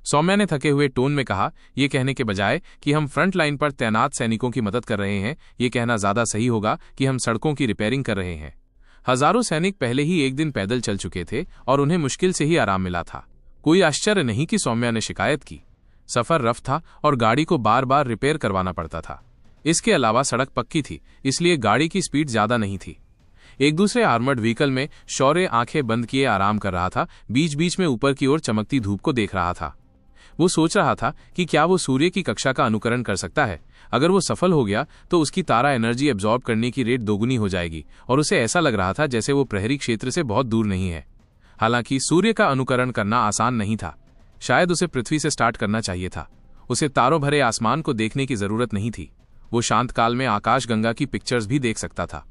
सौम्या ने थके हुए टोन में कहा, ये कहने के बजाय कि हम फ्रंट लाइन पर तैनात सैनिकों की मदद कर रहे हैं, ये कहना ज्यादा सही होगा कि हम सड़कों की रिपेयरिंग कर रहे हैं। हजारों सैनिक पहले ही एक दिन पैदल चल चुके थे और उन्हें मुश्किल से ही आराम मिला था। कोई आश्चर्य नहीं कि सौम्या ने शिकायत की। सफर रफ था और गाड़ी को बार बार रिपेयर करवाना पड़ता था। इसके अलावा सड़क पक्की थी, इसलिए गाड़ी की स्पीड ज्यादा नहीं थी। एक दूसरे आर्मर्ड व्हीकल में शौर्य आंखें बंद किए आराम कर रहा था, बीच बीच में ऊपर की ओर चमकती धूप को देख रहा था। वो सोच रहा था कि क्या वो सूर्य की कक्षा का अनुकरण कर सकता है। अगर वो सफल हो गया तो उसकी तारा एनर्जी एब्जॉर्ब करने की रेट दोगुनी हो जाएगी और उसे ऐसा लग रहा था जैसे वो प्रहरी क्षेत्र से बहुत दूर नहीं है। हालांकि सूर्य का अनुकरण करना आसान नहीं था। शायद उसे पृथ्वी से स्टार्ट करना चाहिए था। उसे तारों भरे आसमान को देखने की जरूरत नहीं थी। वो शांत काल में आकाशगंगा की पिक्चर्स भी देख सकता था।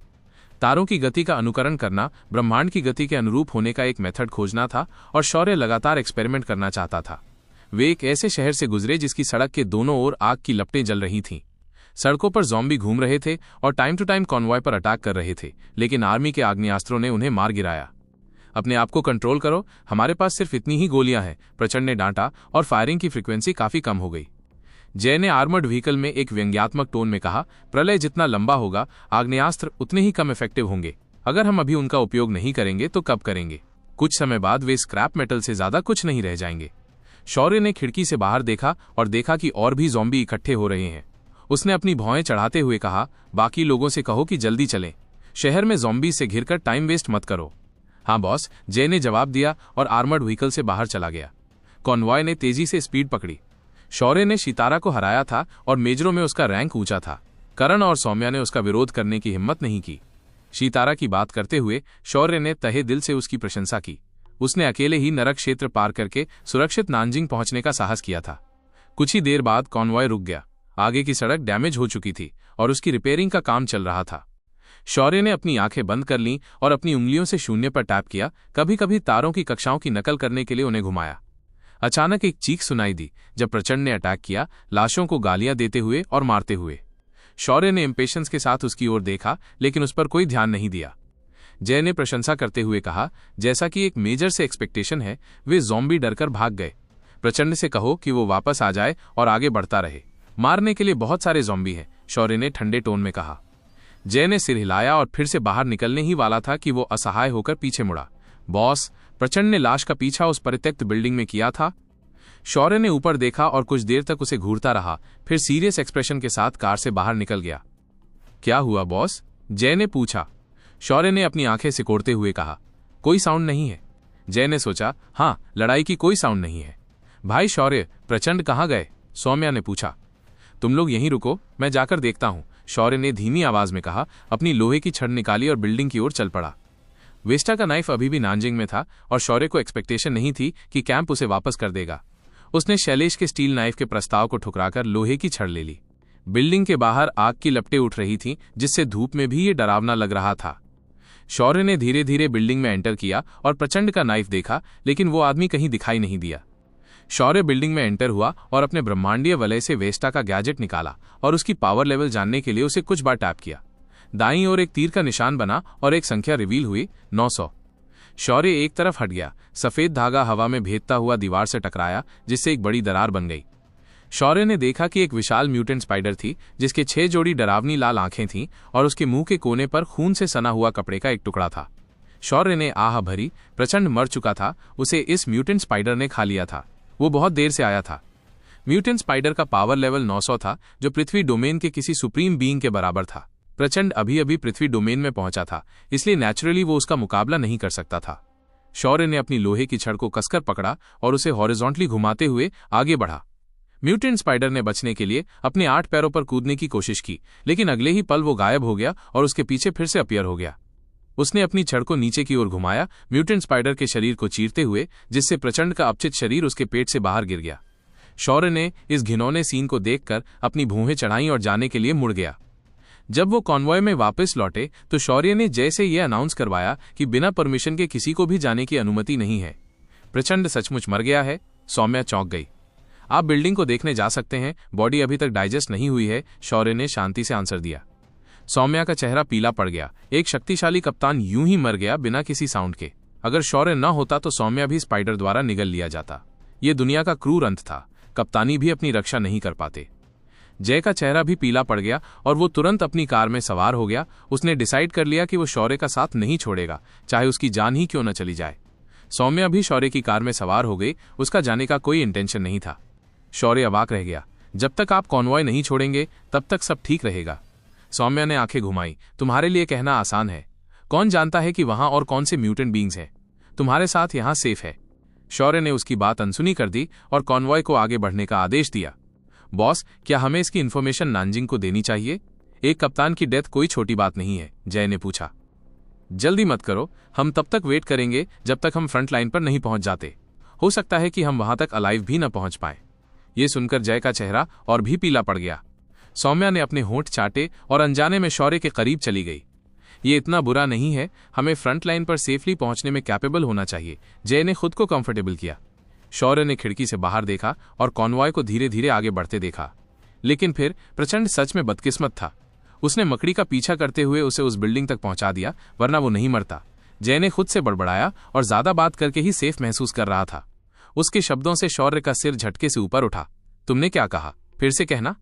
तारों की गति का अनुकरण करना, ब्रह्मांड की गति के अनुरूप होने का एक मेथड खोजना था और शौर्य लगातार एक्सपेरिमेंट करना चाहता था। वे एक ऐसे शहर से गुजरे जिसकी सड़क के दोनों ओर आग की लपटें जल रही थीं। सड़कों पर ज़ॉम्बी घूम रहे थे और टाइम टू टाइम कॉन्वॉय पर अटैक कर रहे थे, लेकिन आर्मी के आग्नेयास्त्रों ने उन्हें मार गिराया। अपने आप को कंट्रोल करो, हमारे पास सिर्फ इतनी ही गोलियां हैं, प्रचंड ने डांटा और फायरिंग की फ्रीक्वेंसी काफी कम हो गई। जय ने आर्मर्ड व्हीकल में एक व्यंग्यात्मक टोन में कहा, प्रलय जितना लंबा होगा आग्नेयास्त्र उतने ही कम इफेक्टिव होंगे। अगर हम अभी उनका उपयोग नहीं करेंगे तो कब करेंगे? कुछ समय बाद वे स्क्रैप मेटल से ज्यादा कुछ नहीं रह जाएंगे। शौर्य ने खिड़की से बाहर देखा और देखा कि और भी ज़ॉम्बी इकट्ठे हो रहे हैं। उसने अपनी भौएं चढ़ाते हुए कहा, बाकी लोगों से कहो कि जल्दी चलें। शहर में ज़ॉम्बी से घिरकर टाइम वेस्ट मत करो। हाँ बॉस, जय ने जवाब दिया और आर्मर्ड व्हीकल से बाहर चला गया। कॉन्वॉय ने तेजी से स्पीड पकड़ी। शौर्य ने सितारा को हराया था और मेजरों में उसका रैंक ऊंचा था। करण और सौम्या ने उसका विरोध करने की हिम्मत नहीं की। सितारा की बात करते हुए शौर्य ने तहे दिल से उसकी प्रशंसा की। उसने अकेले ही नरक क्षेत्र पार करके सुरक्षित नानजिंग पहुंचने का साहस किया था। कुछ ही देर बाद कॉन्वॉय रुक गया। आगे की सड़क डैमेज हो चुकी थी और उसकी रिपेयरिंग का काम चल रहा था। शौर्य ने अपनी आंखें बंद कर लीं और अपनी उंगलियों से शून्य पर टैप किया। कभी कभी तारों की कक्षाओं की नकल करने के लिए उन्हें घुमाया। अचानक एक चीख सुनाई दी जब प्रचंड ने अटैक किया, लाशों को गालियां देते हुए और मारते हुए। शौर्य ने इम्पेशंस के साथ उसकी ओर देखा, लेकिन उस पर कोई ध्यान नहीं दिया। जय ने प्रशंसा करते हुए कहा, जैसा कि एक मेजर से एक्सपेक्टेशन है, वे ज़ॉम्बी डरकर भाग गए। प्रचंड से कहो कि वो वापस आ जाए और आगे बढ़ता रहे। मारने के लिए बहुत सारे ज़ॉम्बी हैं, शौर्य ने ठंडे टोन में कहा। जय ने सिर हिलाया और फिर से बाहर निकलने ही वाला था कि वो असहाय होकर पीछे मुड़ा। बॉस, प्रचंड ने लाश का पीछा उस परित्यक्त बिल्डिंग में किया था। शौर्य ने ऊपर देखा और कुछ देर तक उसे घूरता रहा, फिर सीरियस एक्सप्रेशन के साथ कार से बाहर निकल गया। क्या हुआ बॉस? जय ने पूछा। शौर्य ने अपनी आंखें सिकोड़ते हुए कहा, कोई साउंड नहीं है। जय ने सोचा, हाँ, लड़ाई की कोई साउंड नहीं है। भाई शौर्य, प्रचंड कहाँ गए? सौम्या ने पूछा। तुम लोग यहीं रुको, मैं जाकर देखता हूं, शौर्य ने धीमी आवाज में कहा। अपनी लोहे की छड़ निकाली और बिल्डिंग की ओर चल पड़ा। वेस्टा का नाइफ अभी भी नानजिंग में था और शौर्य को एक्सपेक्टेशन नहीं थी कि कैंप उसे वापस कर देगा। उसने शैलेश के स्टील नाइफ के प्रस्ताव को ठुकराकर लोहे की छड़ ले ली। बिल्डिंग के बाहर आग की लपटें उठ रही थीं, जिससे धूप में भी ये डरावना लग रहा था। शौर्य ने धीरे धीरे बिल्डिंग में एंटर किया और प्रचंड का नाइफ देखा, लेकिन वो आदमी कहीं दिखाई नहीं दिया। शौर्य बिल्डिंग में एंटर हुआ और अपने ब्रह्मांडीय वलय से वेस्टा का गैजेट निकाला और उसकी पावर लेवल जानने के लिए उसे कुछ बार टैप किया। दाईं ओर एक तीर का निशान बना और एक संख्या रिवील हुई, 900। शौर्य एक तरफ हट गया। सफेद धागा हवा में भेदता हुआ दीवार से टकराया, जिससे एक बड़ी दरार बन गई। शौर्य ने देखा कि एक विशाल म्यूटेंट स्पाइडर थी, जिसके 6 जोड़ी डरावनी लाल आंखें थीं और उसके मुंह के कोने पर खून से सना हुआ कपड़े का एक टुकड़ा था। शौर्य ने आह भरी। प्रचंड मर चुका था, उसे इस म्यूटेंट स्पाइडर ने खा लिया था। वो बहुत देर से आया था। म्यूटेंट स्पाइडर का पावर लेवल 900 था, जो पृथ्वी डोमेन के किसी सुप्रीम बीइंग के बराबर था। प्रचंड अभी अभी पृथ्वी डोमेन में पहुंचा था, इसलिए नेचुरली वो उसका मुकाबला नहीं कर सकता था। शौर्य ने अपनी लोहे की छड़ को कसकर पकड़ा और उसे हॉरिजॉन्टली घुमाते हुए आगे बढ़ा। म्यूटेंट स्पाइडर ने बचने के लिए अपने 8 पैरों पर कूदने की कोशिश की, लेकिन अगले ही पल वो गायब हो गया और उसके पीछे फिर से अपीयर हो गया। उसने अपनी छड़ को नीचे की ओर घुमाया, म्यूटेंट स्पाइडर के शरीर को चीरते हुए, जिससे प्रचंड का अपचित शरीर उसके पेट से बाहर गिर गया। शौर्य ने इस घिनौने सीन को देखकर अपनी भौहें चढ़ाई और जाने के लिए मुड़ गया। जब वो कॉन्वॉय में वापस लौटे तो शौर्य ने जय से यह अनाउंस करवाया कि बिना परमिशन के किसी को भी जाने की अनुमति नहीं है। प्रचंड सचमुच मर गया है। सौम्या चौंक गई। आप बिल्डिंग को देखने जा सकते हैं, बॉडी अभी तक डाइजेस्ट नहीं हुई है, शौर्य ने शांति से आंसर दिया। सौम्या का चेहरा पीला पड़ गया। एक शक्तिशाली कप्तान यूं ही मर गया बिना किसी साउंड के। अगर शौर्य न होता तो सौम्या भी स्पाइडर द्वारा निगल लिया जाता। ये दुनिया का क्रूर अंत था। कप्तानी भी अपनी रक्षा नहीं कर पाते। जय का चेहरा भी पीला पड़ गया और वो तुरंत अपनी कार में सवार हो गया। उसने डिसाइड कर लिया कि वो शौर्य का साथ नहीं छोड़ेगा, चाहे उसकी जान ही क्यों न चली जाए। सौम्या भी शौर्य की कार में सवार हो गई। उसका जाने का कोई इंटेंशन नहीं था। शौर्य अवाक रह गया। जब तक आप कॉन्वॉय नहीं छोड़ेंगे तब तक सब ठीक रहेगा। सौम्या ने आंखें घुमाई। तुम्हारे लिए कहना आसान है। कौन जानता है कि वहां और कौन से म्यूटेंट बीइंग्स हैं। तुम्हारे साथ यहां सेफ है। शौर्य ने उसकी बात अनसुनी कर दी और कॉन्वॉय को आगे बढ़ने का आदेश दिया। बॉस, क्या हमें इसकी इन्फॉर्मेशन नानजिंग को देनी चाहिए? एक कप्तान की डेथ कोई छोटी बात नहीं है, जय ने पूछा। जल्दी मत करो, हम तब तक वेट करेंगे जब तक हम फ्रंट लाइन पर नहीं पहुंच जाते। हो सकता है कि हम वहां तक अलाइव भी न पहुंच पाए। ये सुनकर जय का चेहरा और भी पीला पड़ गया। सौम्या ने अपने होंठ चाटे और अनजाने में शौर्य के करीब चली गई। ये इतना बुरा नहीं है, हमें फ्रंट लाइन पर सेफली पहुंचने में कैपेबल होना चाहिए। जय ने खुद को कंफर्टेबल किया। शौर्य ने खिड़की से बाहर देखा और कॉन्वॉय को धीरे धीरे आगे बढ़ते देखा। लेकिन फिर प्रचंड सच में बदकिस्मत था। उसने मकड़ी का पीछा करते हुए उसे उस बिल्डिंग तक पहुंचा दिया, वरना वो नहीं मरता। जय ने खुद से बड़बड़ाया और ज्यादा बात करके ही सेफ महसूस कर रहा था। उसके शब्दों से शौर्य का सिर झटके से ऊपर उठा। तुमने क्या कहा? फिर से कहना।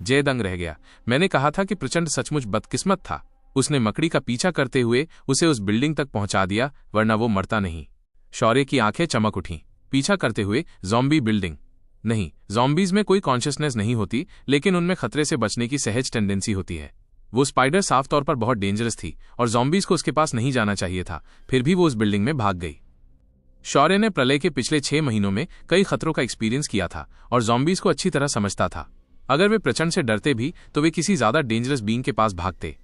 जय दंग रह गया। मैंने कहा था कि प्रचंड सचमुच बदकिस्मत था। उसने मकड़ी का पीछा करते हुए उसे उस बिल्डिंग तक पहुंचा दिया, वरना वो मरता नहीं। शौर्य की आंखें चमक उठीं। पीछा करते हुए ज़ॉम्बी बिल्डिंग? नहीं, ज़ॉम्बीज में कोई कॉन्शियसनेस नहीं होती, लेकिन उनमें खतरे से बचने की सहज टेंडेंसी होती है। वो स्पाइडर साफ तौर पर बहुत डेंजरस थी और ज़ॉम्बीज को उसके पास नहीं जाना चाहिए था, फिर भी वो उस बिल्डिंग में भाग गई। शौर्य ने प्रलय के पिछले 6 महीनों में कई खतरों का एक्सपीरियंस किया था और ज़ॉम्बीज को अच्छी तरह समझता था। अगर वे प्रचंड से डरते भी तो वे किसी ज्यादा डेंजरस बीइंग के पास भागते।